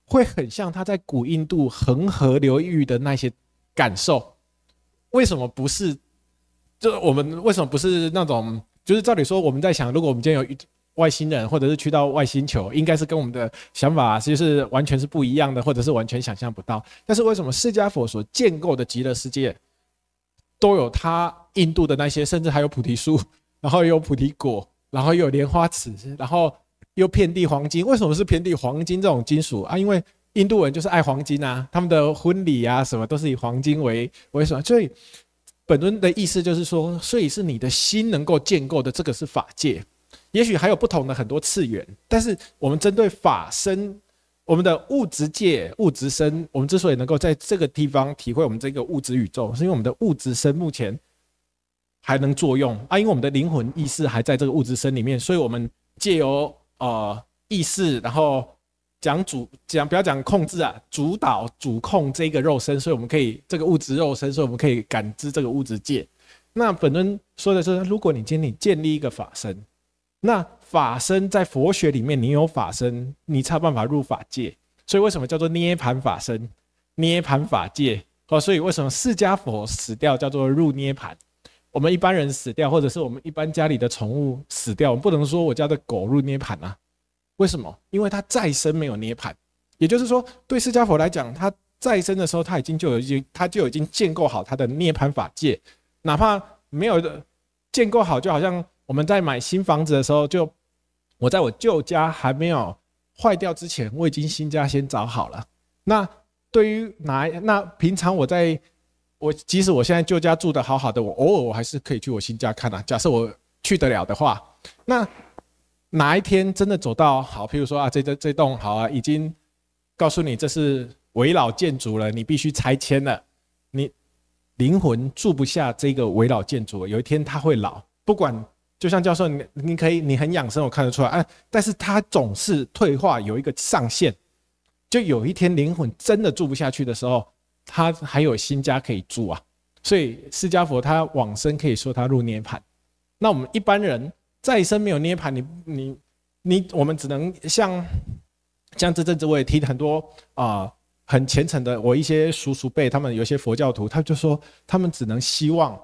会很像他在古印度恒河流域的那些感受？为什么不是？就我们为什么不是那种？就是照理说，我们在想，如果我们今天有外星人，或者是去到外星球，应该是跟我们的想法就是完全是不一样的，或者是完全想象不到。但是为什么释迦佛所建构的极乐世界都有他印度的那些，甚至还有菩提树？然后又有菩提果，然后又有莲花池，然后又遍地黄金。为什么是遍地黄金这种金属啊？因为印度人就是爱黄金啊，他们的婚礼啊什么都是以黄金为什么？所以本尊的意思就是说，所以是你的心能够建构的，这个是法界。也许还有不同的很多次元，但是我们针对法身，我们的物质界、物质身，我们之所以能够在这个地方体会我们这个物质宇宙，是因为我们的物质身目前还能作用啊，因为我们的灵魂意识还在这个物质身里面，所以我们借由意识，然后不要讲控制啊，主导主控这个肉身，所以我们可以这个物质肉身，所以我们可以感知这个物质界。那本尊说的是，如果你今天建立一个法身，那法身在佛学里面，你有法身，你才有办法入法界。所以为什么叫做涅槃法身、涅槃法界？所以为什么释迦佛死掉叫做入涅槃？我们一般人死掉，或者是我们一般家里的宠物死掉，我们不能说我家的狗入涅槃啊？为什么？因为它再生没有涅槃。也就是说，对释迦佛来讲，他再生的时候，他就已经建构好他的涅槃法界，哪怕没有建构好，就好像我们在买新房子的时候，我在我旧家还没有坏掉之前，我已经新家先找好了。那对于那平常即使我现在旧家住得好好的，我偶尔我还是可以去我新家看啊。假设我去得了的话，那哪一天真的走到好，譬如说啊，这栋好啊，已经告诉你这是危老建筑了，你必须拆迁了，你灵魂住不下这个危老建筑了，有一天它会老，不管就像教授你很养生，我看得出来，但是它总是退化有一个上限，就有一天灵魂真的住不下去的时候。他还有新家可以住啊，所以释迦佛他往生可以说他入涅槃。那我们一般人再生没有涅槃，我们只能像这阵子我也听很多很虔诚的我一些叔叔辈，他们有一些佛教徒，他就说他们只能希望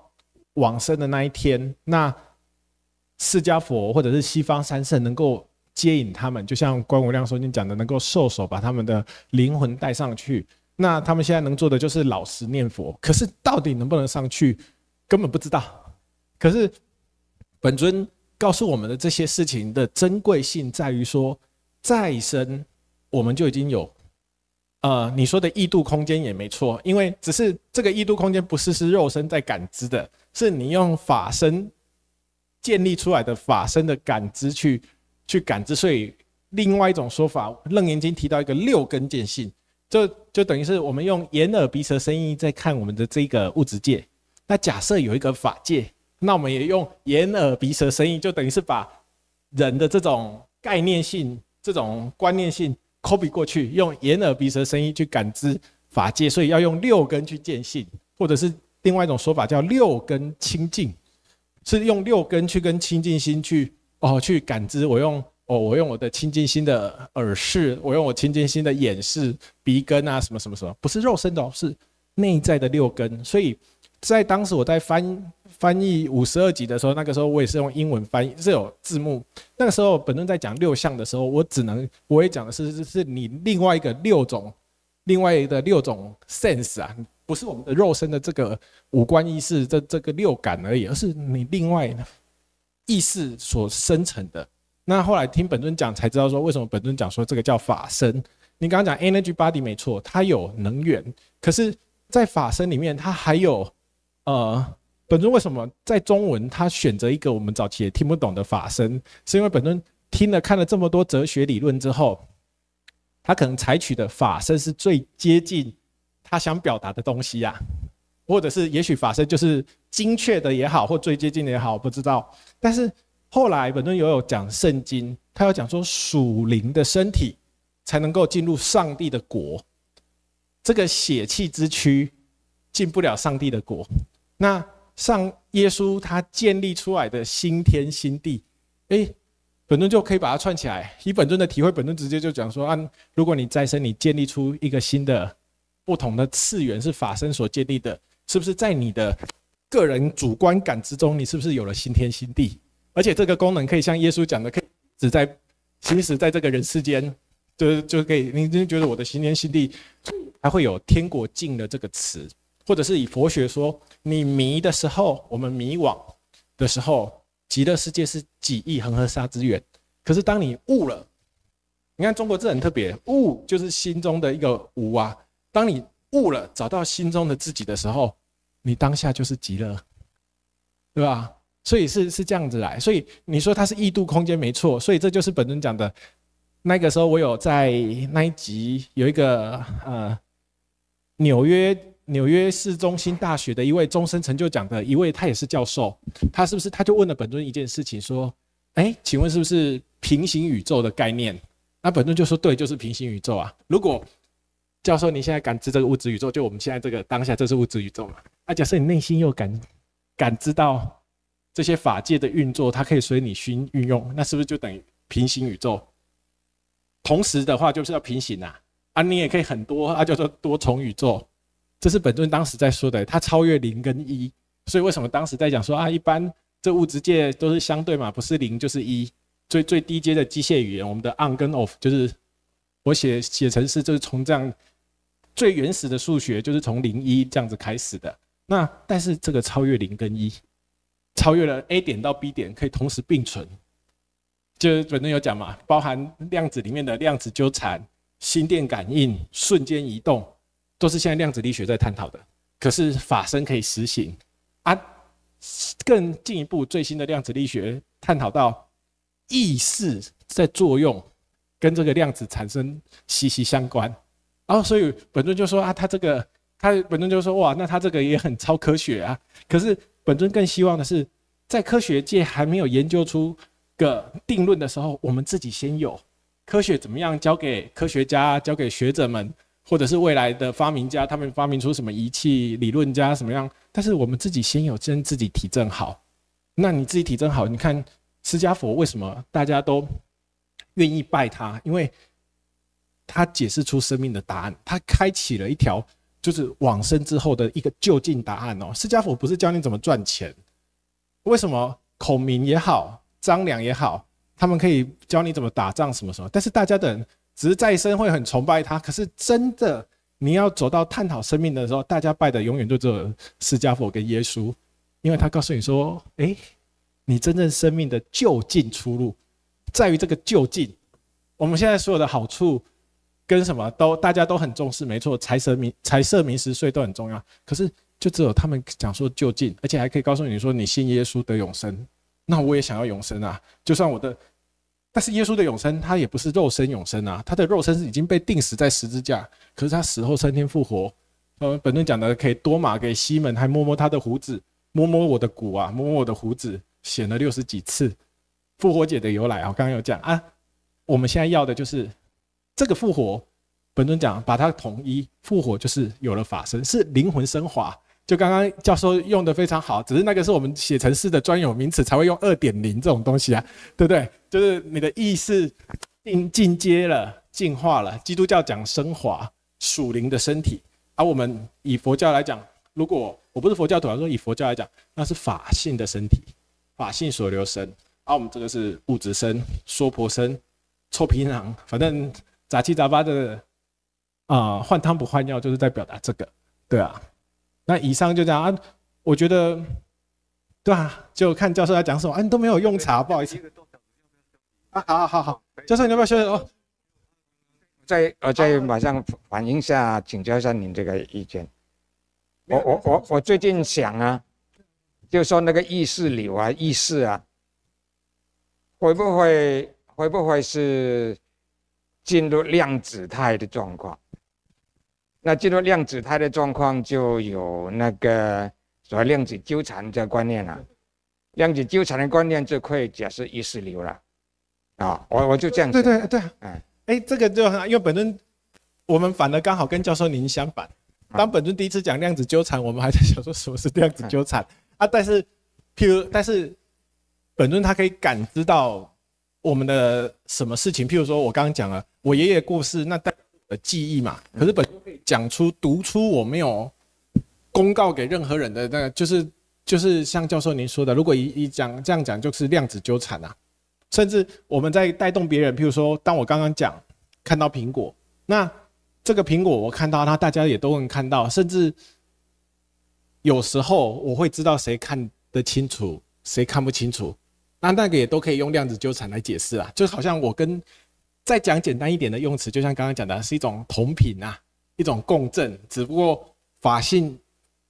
往生的那一天，那释迦佛或者是西方三圣能够接引他们，就像关无量寿经讲的，能够授手把他们的灵魂带上去。那他们现在能做的就是老实念佛，可是到底能不能上去，根本不知道。可是本尊告诉我们的这些事情的珍贵性在于说，再生我们就已经有，你说的异度空间也没错，因为只是这个异度空间不是肉身在感知的，是你用法身建立出来的法身的感知去感知。所以另外一种说法，《楞严经》提到一个六根见性。就等于是我们用眼耳鼻舌身意在看我们的这个物质界，那假设有一个法界，那我们也用眼耳鼻舌身意，就等于是把人的这种概念性、这种观念性 copy 过去，用眼耳鼻舌身意去感知法界，所以要用六根去见性，或者是另外一种说法叫六根清净，是用六根去跟清净心去感知。我用我的清净心的耳视，我用我清净心的眼视，鼻根啊，什么什么什么，不是肉身的是内在的六根。所以在当时我在翻译52集的时候，那个时候我也是用英文翻译，是有字幕。那个时候本尊在讲六相的时候，我也讲的是你另外的六种 sense 啊，不是我们的肉身的这个五官意识这个六感而已，而是你另外意识所生成的。那后来听本尊讲才知道说，为什么本尊讲说这个叫法身。你刚刚讲 energy body 没错，它有能源，可是在法身里面它还有本尊为什么在中文他选择一个我们早期也听不懂的法身，是因为本尊看了这么多哲学理论之后，他可能采取的法身是最接近他想表达的东西啊，或者是也许法身就是精确的也好，或最接近的也好，我不知道。但是后来本尊有讲圣经，他有讲说属灵的身体才能够进入上帝的国，这个血气之躯进不了上帝的国。那耶稣他建立出来的新天新地，本尊就可以把它串起来。以本尊的体会，本尊直接就讲说，如果你再生，你建立出一个新的不同的次元，是法身所建立的，是不是在你的个人主观感知中，你是不是有了新天新地？而且这个功能可以像耶稣讲的，可以行使在这个人世间，就可以，你就觉得我的新天新地，还会有天国境的这个词，或者是以佛学说，你迷的时候，我们迷惘的时候，极乐世界是几亿恒河沙之远。可是当你悟了，你看中国字很特别，悟就是心中的一个无啊。当你悟了，找到心中的自己的时候，你当下就是极乐，对吧？所以是这样子来。所以你说它是异度空间没错，所以这就是本尊讲的。那个时候我有在那一集有一个纽约市中心大学的一位终身成就奖的一位，他也是教授，他就问了本尊一件事情，说，请问是不是平行宇宙的概念？那本尊就说，对，就是平行宇宙啊。如果教授你现在感知这个物质宇宙，就我们现在这个当下，这是物质宇宙嘛？假设你内心又感知到这些法界的运作，它可以随你心运用，那是不是就等于平行宇宙？同时的话就是要平行啊，你也可以很多叫做多重宇宙。这是本尊当时在说的，它超越0跟1，所以为什么当时在讲说一般这物质界都是相对嘛，不是0就是1。最低阶的机械语言，我们的 on 跟 off， 就是我写程式就是从这样最原始的数学就是从0、1这样子开始的。那但是这个超越0跟1，超越了 A 点到 B 点可以同时并存，就是本尊有讲嘛，包含量子里面的量子纠缠、心电感应、瞬间移动，都是现在量子力学在探讨的。可是法身可以实行更进一步，最新的量子力学探讨到意识在作用，跟这个量子产生息息相关。所以本尊就说本尊就说哇，那他这个也很超科学啊。可是本尊更希望的是，在科学界还没有研究出个定论的时候，我们自己先有科学怎么样交给科学家、交给学者们或者是未来的发明家，他们发明出什么仪器，理论家什么样，但是我们自己先有先自己体证好。那你自己体证好，你看释迦佛为什么大家都愿意拜他？因为他解释出生命的答案，他开启了一条就是往生之后的一个就近答案哦。释迦佛不是教你怎么赚钱，为什么孔明也好，张良也好，他们可以教你怎么打仗什么什么，但是大家的人只是在生会很崇拜他，可是真的你要走到探讨生命的时候，大家拜的永远就只有释迦佛跟耶稣，因为他告诉你说，你真正生命的就近出路在于这个就近。我们现在所有的好处跟什么都大家都很重视，没错，财色名食睡都很重要，可是就只有他们讲说就近，而且还可以告诉你说你信耶稣得永生，那我也想要永生啊，就算我的，但是耶稣的永生他也不是肉身永生啊，他的肉身是已经被钉死在十字架，可是他死后3天复活。本论讲的可以多马给西门，还摸摸他的胡子，摸摸我的骨啊，摸摸我的胡子，显了60几次。复活节的由来啊，我刚刚有讲啊，我们现在要的就是这个复活。本尊讲把它统一，复活就是有了法身，是灵魂升华。就刚刚教授用的非常好，只是那个是我们写程式的专有名词才会用2.0这种东西啊，对不对？就是你的意识进阶了、进化了。基督教讲升华，属灵的身体，而我们以佛教来讲，如果我不是佛教徒，说以佛教来讲，那是法性的身体，法性所留身。而我们这个是物质身、娑婆身、臭皮囊，反正杂七杂八的。换汤不换药就是在表达这个，对啊。那以上就这样啊，我觉得，对啊，就看教授在讲什么啊，你都没有用茶，不好意思。啊，好，教授你要不要休息哦？我再马上反映一下，请教一下您这个意见。我最近想啊，就说那个意识流啊，意识啊，会不会是进入量子态的状况？那进入量子态的状况，就有那个所谓量子纠缠这个观念了。量子纠缠的观念就可以解释意识流了。我就这样想。对，这个就因为本尊我们反而刚好跟教授您相反。当本尊第一次讲量子纠缠，我们还在想说什么是量子纠缠啊？但是本尊他可以感知到我们的什么事情，譬如说我刚刚讲了，我爷爷过世，那代表我的记忆嘛。可是本尊可以讲出、读出我没有公告给任何人的那个，就是像教授您说的，如果这样讲，就是量子纠缠啊。甚至我们在带动别人，譬如说，当我刚刚讲看到苹果，那这个苹果我看到它，大家也都能看到，甚至有时候我会知道谁看得清楚，谁看不清楚。那个也都可以用量子纠缠来解释啊，就好像我跟再讲简单一点的用词，就像刚刚讲的，是一种同频啊，一种共振，只不过法性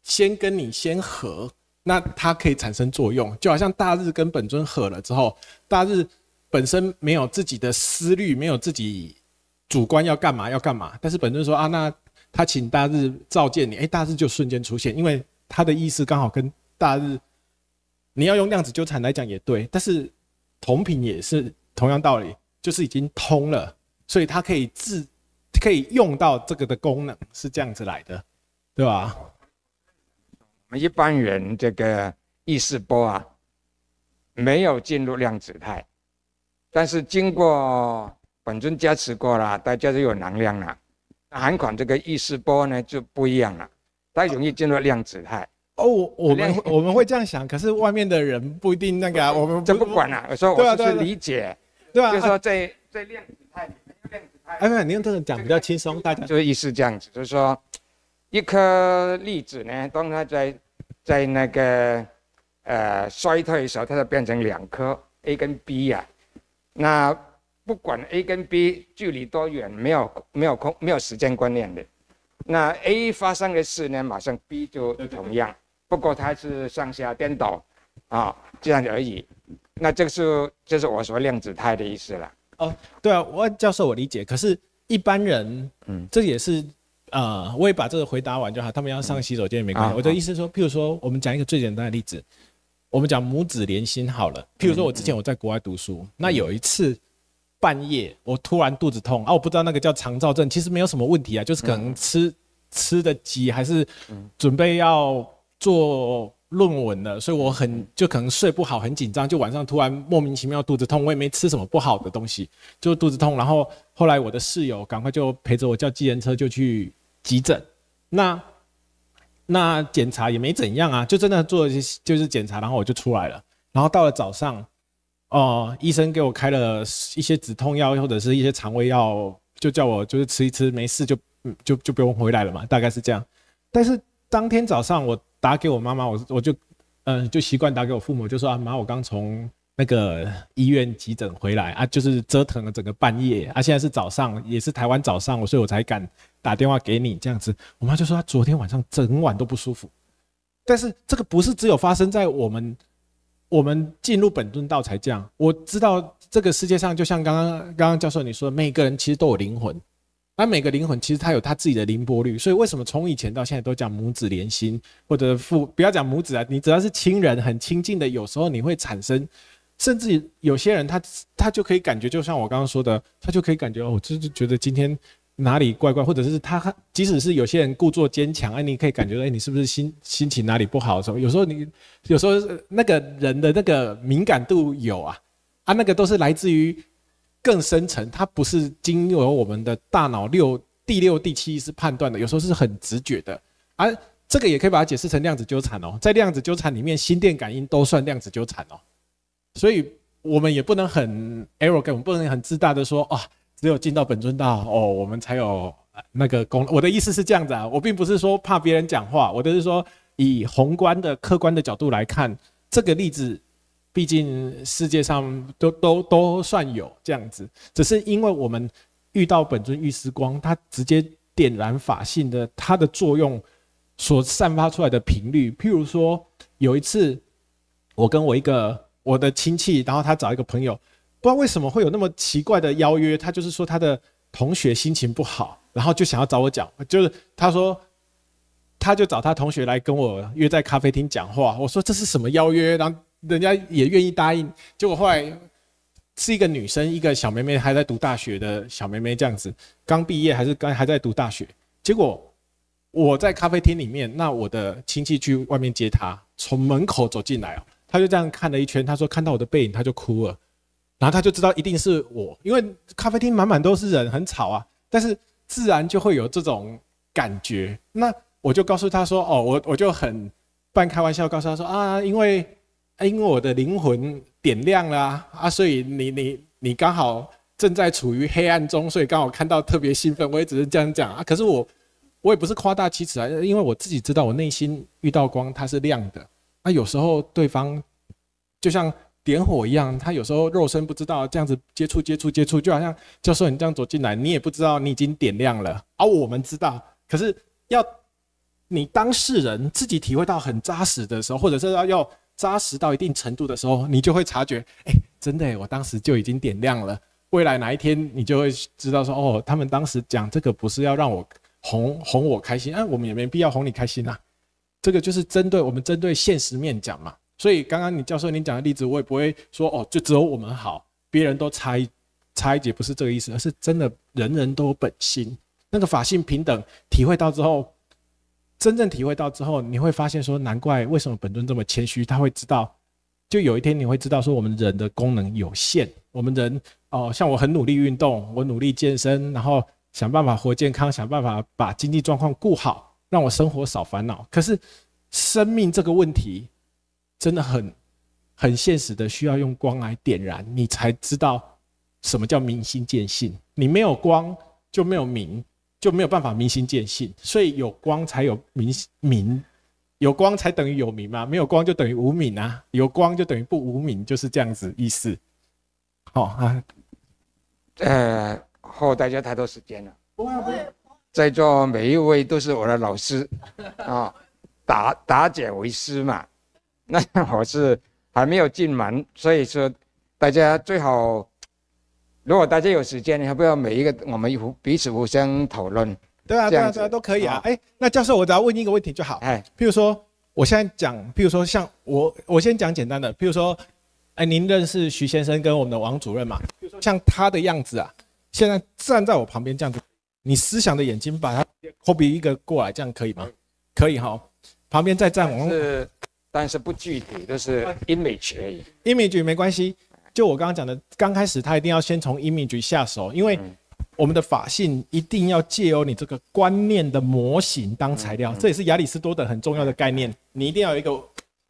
先跟你先合。那它可以产生作用，就好像大日跟本尊合了之后，大日本身没有自己的思虑，没有自己主观要干嘛，但是本尊说啊，那他请大日召见你，大日就瞬间出现，因为他的意思刚好跟大日，你要用量子纠缠来讲也对，但是同频也是同样道理，就是已经通了，所以它可以用到这个的功能，是这样子来的，对吧？我们一般人这个意识波啊，没有进入量子态，但是经过本尊加持过了，大家就有能量了。韩款这个意识波呢就不一样了，它容易进入量子态。我们会这样想，可是外面的人不一定那个我们这不管了。我说我是理解，对啊，就是说在量子态里面，量子态。没有，你用这个讲比较轻松，大家就是意思这样子，就是说。一颗粒子呢，当它在那个衰退的时候，它就变成2颗 A 跟 B 啊。那不管 A 跟 B 距离多远，没有时间观念的。那 A 发生的事呢，马上 B 就同样，不过它是上下颠倒这样而已。那这个就是我说量子态的意思了。对啊，教授我理解，可是一般人，这也是。我也把这个回答完就好。他们要上洗手间也没关系。我的意思是说，譬如说，我们讲一个最简单的例子，我们讲母子连心好了。譬如说，我之前在国外读书，那有一次半夜我突然肚子痛啊，我不知道那个叫肠燥症，其实没有什么问题啊，就是可能吃的急，还是准备要做论文了，所以我就可能睡不好，很紧张，就晚上突然莫名其妙肚子痛，我也没吃什么不好的东西，就肚子痛。然后后来我的室友赶快就陪着我叫计程车就去急诊，那检查也没怎样啊，就真的做就是检查，然后我就出来了。然后到了早上，医生给我开了一些止痛药或者是一些肠胃药，就叫我就是吃一吃，没事就不用回来了嘛，大概是这样。但是当天早上我打给我妈妈，我就习惯打给我父母，就说啊妈，我刚从那个医院急诊回来啊，就是折腾了整个半夜啊，现在是早上，也是台湾早上，所以我才敢打电话给你这样子。我妈就说她昨天晚上整晚都不舒服，但是这个不是只有发生在我们进入本尊道才这样。我知道这个世界上，就像刚刚教授你说的，每个人其实都有灵魂，而每个灵魂其实它有它自己的灵波率。所以为什么从以前到现在都讲母子连心，或者不要讲母子啊，你只要是亲人很亲近的，有时候你会产生，甚至有些人他就可以感觉，就像我刚刚说的，他就可以感觉哦，就觉得今天哪里怪怪，或者是他即使是有些人故作坚强，你可以感觉到，你是不是心情哪里不好的时候，有时候那个人的那个敏感度有啊，那个都是来自于更深层，它不是经由我们的大脑第六、第七意识判断的，有时候是很直觉的。这个也可以把它解释成量子纠缠哦，在量子纠缠里面，心电感应都算量子纠缠哦。所以我们也不能很 arrogant， 我们不能很自大的说啊，只有进到本尊道哦，我们才有那个功能。我的意思是这样子啊，我并不是说怕别人讲话，我的是说以宏观的、客观的角度来看，这个例子，毕竟世界上都算有这样子，只是因为我们遇到本尊御师光，它直接点燃法性的它的作用所散发出来的频率。譬如说，有一次我跟我的亲戚，然后他找一个朋友，不知道为什么会有那么奇怪的邀约，他就是说他的同学心情不好，然后就想要找我讲，就是他说他就找他同学来跟我约在咖啡厅讲话。我说这是什么邀约？然后人家也愿意答应。结果后来是一个女生，一个小妹妹，还在读大学的小妹妹这样子，刚毕业还在读大学。结果我在咖啡厅里面，那我的亲戚去外面接她，从门口走进来哦。他就这样看了一圈，他说看到我的背影他就哭了，然后他就知道一定是我，因为咖啡厅满满都是人，很吵啊，但是自然就会有这种感觉。那我就告诉他说，哦，我就很半开玩笑告诉他说啊，因为我的灵魂点亮了啊，所以你刚好正在处于黑暗中，所以刚好看到特别兴奋。我也只是这样讲啊，可是我也不是夸大其词啊，因为我自己知道我内心遇到光它是亮的。有时候对方就像点火一样，他有时候肉身不知道，这样子接触，就好像教授你这样走进来，你也不知道你已经点亮了，我们知道，可是要你当事人自己体会到很扎实的时候，或者是要扎实到一定程度的时候，你就会察觉，真的我当时就已经点亮了。未来哪一天你就会知道说，哦，他们当时讲这个不是要让我哄我开心，我们也没必要哄你开心啊。这个就是针对现实面讲嘛，所以刚刚你教授您讲的例子，我也不会说哦，就只有我们好，别人都差一截，不是这个意思，而是真的人人都有本心，那个法性平等，体会到之后，真正体会到之后，你会发现说，难怪为什么本尊这么谦虚，他会知道，就有一天你会知道说，我们人的功能有限，我们人像我很努力运动，我努力健身，然后想办法活健康，想办法把经济状况顾好。让我生活少烦恼，可是生命这个问题真的很现实的，需要用光来点燃，你才知道什么叫明心见性。你没有光就没有明，就没有办法明心见性。所以有光才有明，有光才等于有明嘛，没有光就等于无明啊，有光就等于不无明，就是这样子意思。耗大家太多时间了。不会。在座每一位都是我的老师啊，打解为师嘛。那我是还没有进门，所以说大家最好，如果大家有时间，要不要每一个我们彼此互相讨论？对啊，都可以啊。那教授，我只要问一个问题就好。譬如说我现在讲，譬如说像我先讲简单的，譬如说哎，您认识徐先生跟我们的王主任吗？像他的样子啊，现在站在我旁边这样子，你思想的眼睛把他 copy 一个过来，这样可以吗？可以哈。旁边再站王，但是不具体，都是 image 而已。image 没关系，就我刚刚讲的，刚开始他一定要先从 image 下手，因为我们的法性一定要借由你这个观念的模型当材料，这也是亚里士多德很重要的概念。你一定要有一个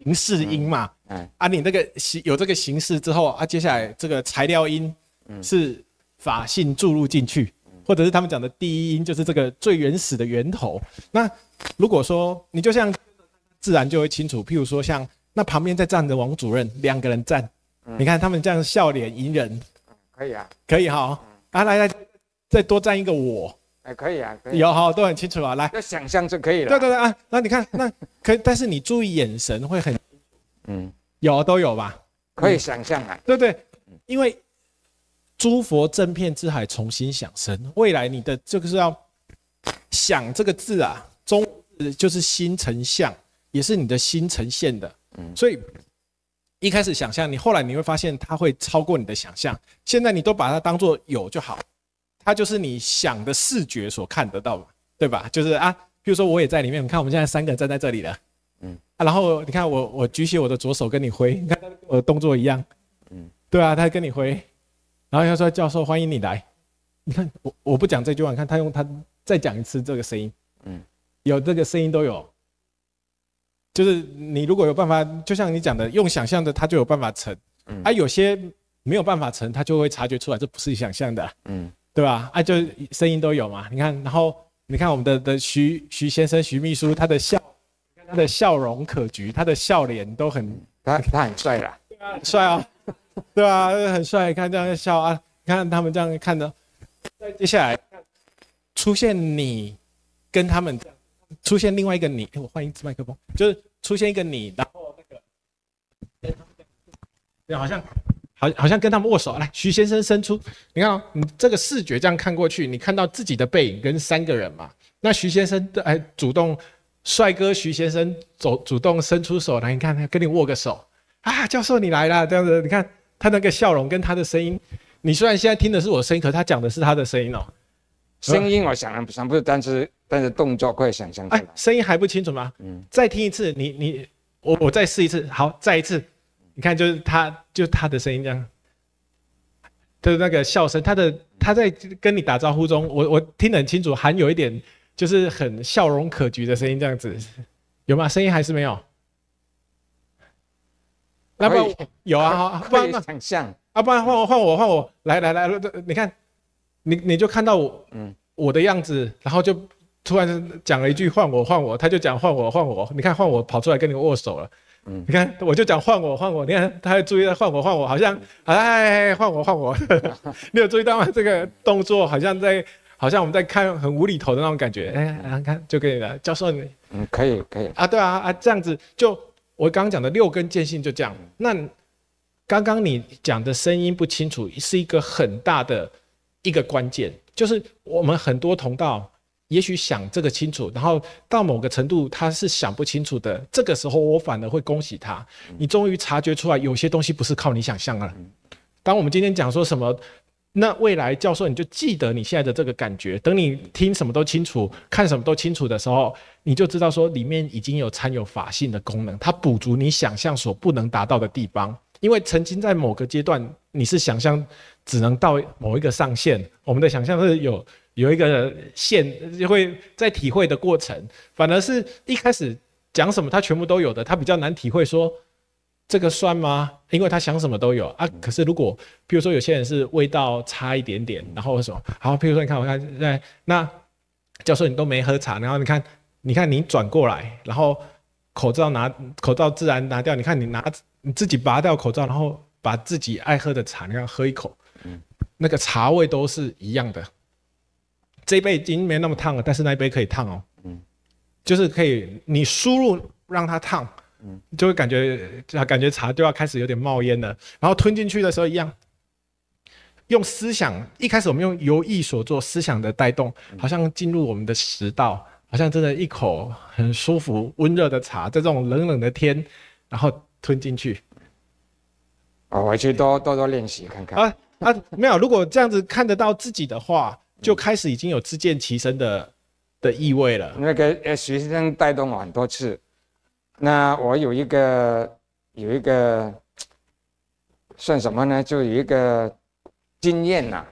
形式音嘛，啊，你那个有这个形式之后啊，接下来这个材料音是法性注入进去，或者是他们讲的第一音，就是这个最原始的源头。那如果说你就像自然就会清楚，譬如说像那旁边在站着王主任，2个人站，你看他们这样笑脸迎人，可以啊，可以哈，啊来，再多站一个我，可以啊，可以有哈，都很清楚啊，来，要想象就可以了。对啊，那你看那可以，但是你注意眼神会很，有都有吧？可以想象啊，对不对？因为诸佛正片之海重新想生，未来你的就是要想这个字啊，中字就是心成相，也是你的心呈现的，所以一开始想象，你后来你会发现它会超过你的想象。现在你都把它当作有就好，它就是你想的视觉所看得到嘛，对吧？就是啊，比如说我也在里面，你看我们现在3个站在这里了，然后你看我举起我的左手跟你挥，你看我的动作一样，对啊，他跟你挥，然后他说教授欢迎你来，你看我不讲这句话，你看他用他再讲一次这个声音，有这个声音都有。就是你如果有办法，就像你讲的，用想象的，它就有办法成。有些没有办法成，它就会察觉出来，这不是想象的，对吧？就声音都有嘛。你看，然后你看我们的徐先生、徐秘书，他的笑容可掬，他的笑脸都很，他很帅啦，对啊，很帅啊，对啊，很帅。看这样笑啊，你看他们这样看着，再接下来出现你跟他们这样。出现另外一个你，我换一支麦克风，就是出现一个你，然后那个，对，好像跟他们握手。来，徐先生伸出，你看哦，你这个视觉这样看过去，你看到自己的背影跟3个人嘛。那徐先生主动，帅哥徐先生主动伸出手来，你看他跟你握个手啊，教授你来了，这样子，你看他那个笑容跟他的声音，你虽然现在听的是我的声音，可是他讲的是他的声音哦。声音我想不是，但是动作可以想象出来。声音还不清楚吗？再听一次，我再试一次，好，再一次，你看就是他的声音这样，就是那个笑声，他在跟你打招呼中，我听得很清楚，含有一点就是很笑容可掬的声音这样子，有吗？声音还是没有？那不然有啊，不然想象不然换我，来，你看。你就看到我的样子，然后就突然讲了一句换我，他就讲换我，你看换我跑出来跟你握手了，你看我就讲换我，你看他还注意到换我，好像换我，你有注意到吗？这个动作好像我们在看很无厘头的那种感觉，看就可以了，教授你可以啊，对啊，这样子就我刚刚讲的6根见性就这样。那刚刚你讲的声音不清楚是一个很大的一个关键，就是我们很多同道也许想这个清楚，然后到某个程度他是想不清楚的，这个时候我反而会恭喜他，你终于察觉出来有些东西不是靠你想象了。当我们今天讲说什么，那未来教授你就记得你现在的这个感觉，等你听什么都清楚，看什么都清楚的时候，你就知道说里面已经有掺有法性的功能，它补足你想象所不能达到的地方。因为曾经在某个阶段你是想象只能到某一个上限，我们的想象是有一个线，就会在体会的过程，反而是一开始讲什么他全部都有的，他比较难体会说这个算吗？因为他想什么都有啊。可是如果比如说有些人是味道差一点点，然后什么好，比如说我看那教授你都没喝茶，然后你看你转过来，然后口罩自然拿掉，你看你自己拔掉口罩，然后把自己爱喝的茶，你看喝一口，那个茶味都是一样的。这一杯已经没那么烫了，但是那一杯可以烫哦。就是可以你输入让它烫，就会感觉茶就要开始有点冒烟了。然后吞进去的时候一样，用思想，一开始我们用由意所做思想的带动，好像进入我们的食道，好像真的一口很舒服温热的茶，在这种冷冷的天，然后吞进去，我回去多练习看看。没有，如果这样子看得到自己的话，就开始已经有自见其身的意味了。那个徐先生带动我很多次，那我有一个算什么呢？就有一个经验呐、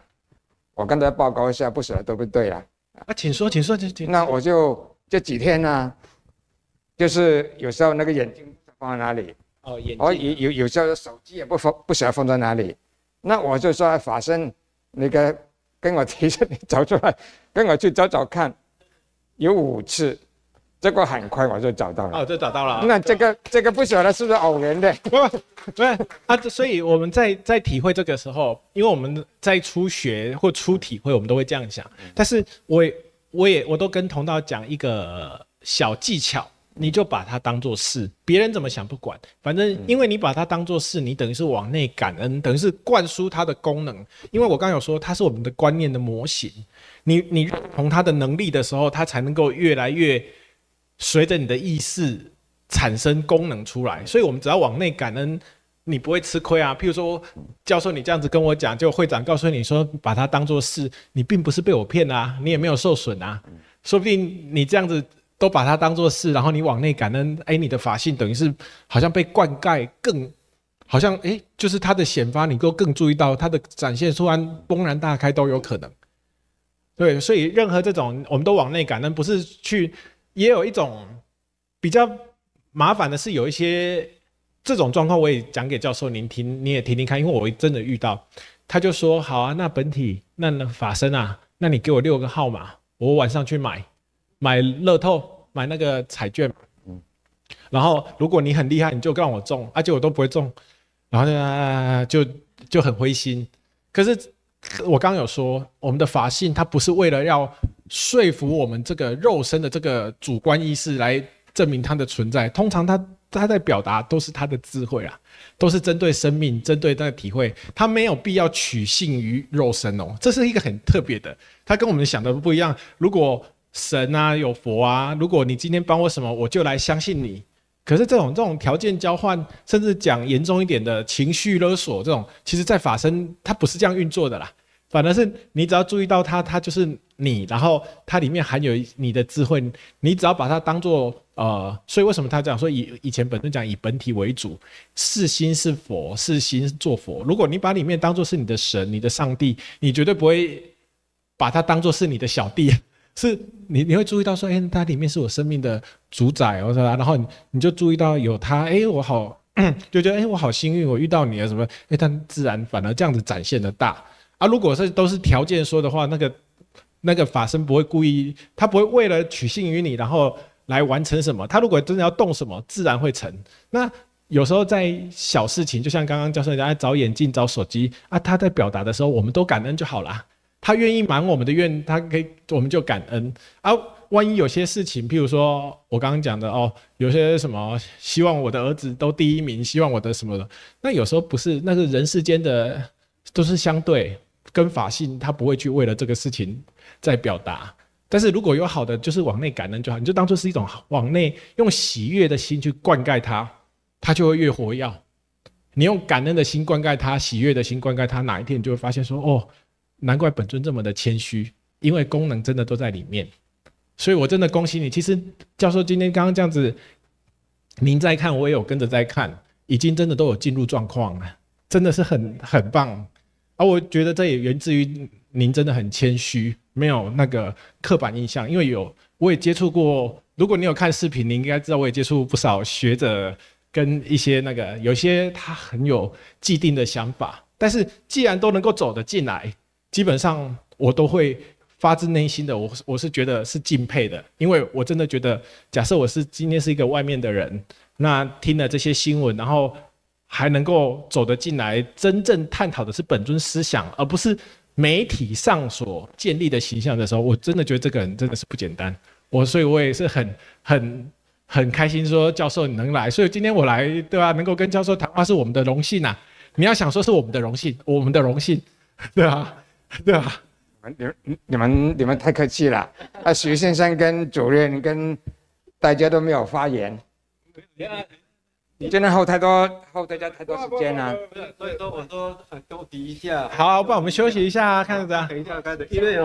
我跟大家报告一下，不晓得对不对啊？请说。那我就这几天呢，就是有时候那个眼镜放在哪里，眼镜，有时候手机也不晓得放在哪里，那我就说法身，那个跟我提示你找出来，跟我去找找看，有5次，结果很快我就找到了。就找到了。那这个不晓得是不是偶然的？不是所以我们在体会这个时候，因为我们在初学或初体会，我们都会这样想。但是我都跟同道讲一个小技巧，你就把它当作事，别人怎么想不管，反正因为你把它当作事，你等于是往内感恩，等于是灌输它的功能。因为我刚刚有说，它是我们的观念的模型，你认同它的能力的时候，它才能够越来越随着你的意识产生功能出来。所以我们只要往内感恩，你不会吃亏啊。譬如说，教授你这样子跟我讲，就会长告诉你说，把它当作事，你并不是被我骗啊，你也没有受损啊。说不定你这样子都把它当作事，然后你往内感恩，你的法性等于是好像被灌溉，更好像就是它的显发，你都更注意到它的展现，突然崩然大开都有可能。对，所以任何这种我们都往内感恩，不是去。也有一种比较麻烦的是，有一些这种状况，我也讲给教授您听，你也听听看，因为我真的遇到，他就说好啊，那本体那法身啊，那你给我6个号码，我晚上去买乐透，买那个彩券，然后如果你很厉害，你就让我中，结果都不会中，然后就很灰心。可是我刚刚有说，我们的法性它不是为了要说服我们这个肉身的这个主观意识来证明它的存在，通常它在表达都是它的智慧啊，都是针对生命，针对那个体会，它没有必要取信于肉身哦，这是一个很特别的，它跟我们想的不一样。如果神啊有佛啊，如果你今天帮我什么，我就来相信你。可是这种条件交换，甚至讲严重一点的情绪勒索，这种其实在法身它不是这样运作的啦，反而是你只要注意到它就是你，然后它里面含有你的智慧，你只要把它当作所以为什么他讲说以前本身讲以本体为主，是心是佛，是心做佛。如果你把里面当作是你的神、你的上帝，你绝对不会把它当作是你的小弟。是你会注意到说，它里面是我生命的主宰哦，然后你就注意到有它，我好就觉得我好幸运，我遇到你了什么，但自然反而这样子展现的大啊。如果都是条件说的话，那个法身不会故意，他不会为了取信于你，然后来完成什么。他如果真的要动什么，自然会成。那有时候在小事情，就像刚刚教授讲找眼镜、找手机啊，他在表达的时候，我们都感恩就好啦。他愿意满我们的愿，我们就感恩啊。万一有些事情，譬如说我刚刚讲的有些什么希望我的儿子都第一名，希望我的什么的，那有时候不是，那个人世间的都是相对，跟法性他不会去为了这个事情在表达。但是如果有好的，就是往内感恩就好，你就当作是一种往内用喜悦的心去灌溉它，它就会越活跃。你用感恩的心灌溉它，喜悦的心灌溉它，哪一天你就会发现说难怪本尊这么的谦虚，因为功能真的都在里面。所以我真的恭喜你。其实教授今天刚刚这样子，您在看，我也有跟着在看，已经真的都有进入状况了，真的是很棒。我觉得这也源自于您真的很谦虚，没有那个刻板印象。因为我也接触过，如果你有看视频，你应该知道我也接触不少学者跟一些有些他很有既定的想法，但是既然都能够走得进来，基本上我都会发自内心的，我是觉得是敬佩的。因为我真的觉得，假设我今天是一个外面的人，那听了这些新闻，然后还能够走得进来，真正探讨的是本尊思想，而不是媒体上所建立的形象的时候，我真的觉得这个人真的是不简单。所以我也是很开心说教授你能来，所以今天我来，对吧？能够跟教授谈话是我们的荣幸啊。你要想说是我们的荣幸，我们的荣幸，对啊。对啊，你们太客气了。徐先生跟主任跟大家都没有发言。真的耗大家太多时间了。所以说我说多提一下。好，不然我们休息一下，看着怎样。等一下开始，因为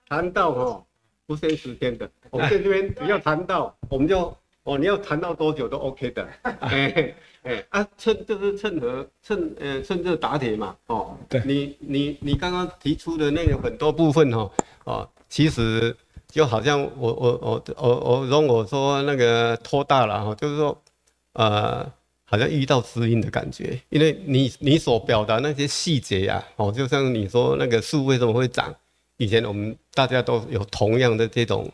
谈到不限时间的，我们在这边只要谈到，我们就你要谈到多久都 OK 的。趁热打铁嘛。对，你刚刚提出的那个很多部分其实就好像我说那个拖大了就是说好像遇到知音的感觉，因为你所表达那些细节呀，就像你说那个树为什么会长，以前我们大家都有同样的这种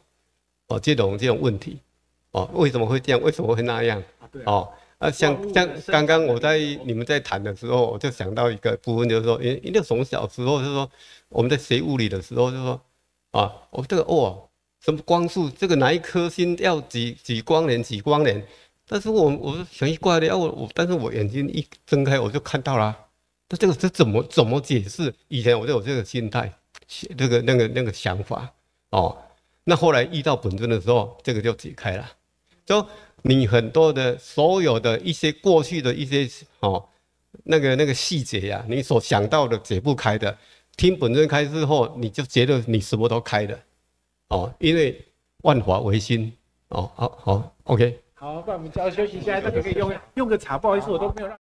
问题，为什么会这样，为什么会那样，像刚刚你们在谈的时候，我就想到一个部分，就是说，因为从小时候就是说我们在学物理的时候，就是说我这个什么光速，这个哪一颗星要几光年几光年。但是我是奇怪的，但是我眼睛一睁开我就看到了，那这个是怎么解释？以前我就有这个心态，那个想法那后来遇到本尊的时候，这个就解开了。就你很多的所有的一些过去的一些那个细节呀，你所想到的解不开的，听本尊开示后，你就觉得你什么都开了因为万法唯心好 OK。好，不然我们就要休息一下，那个可以用个茶，不好意思，我都没有让。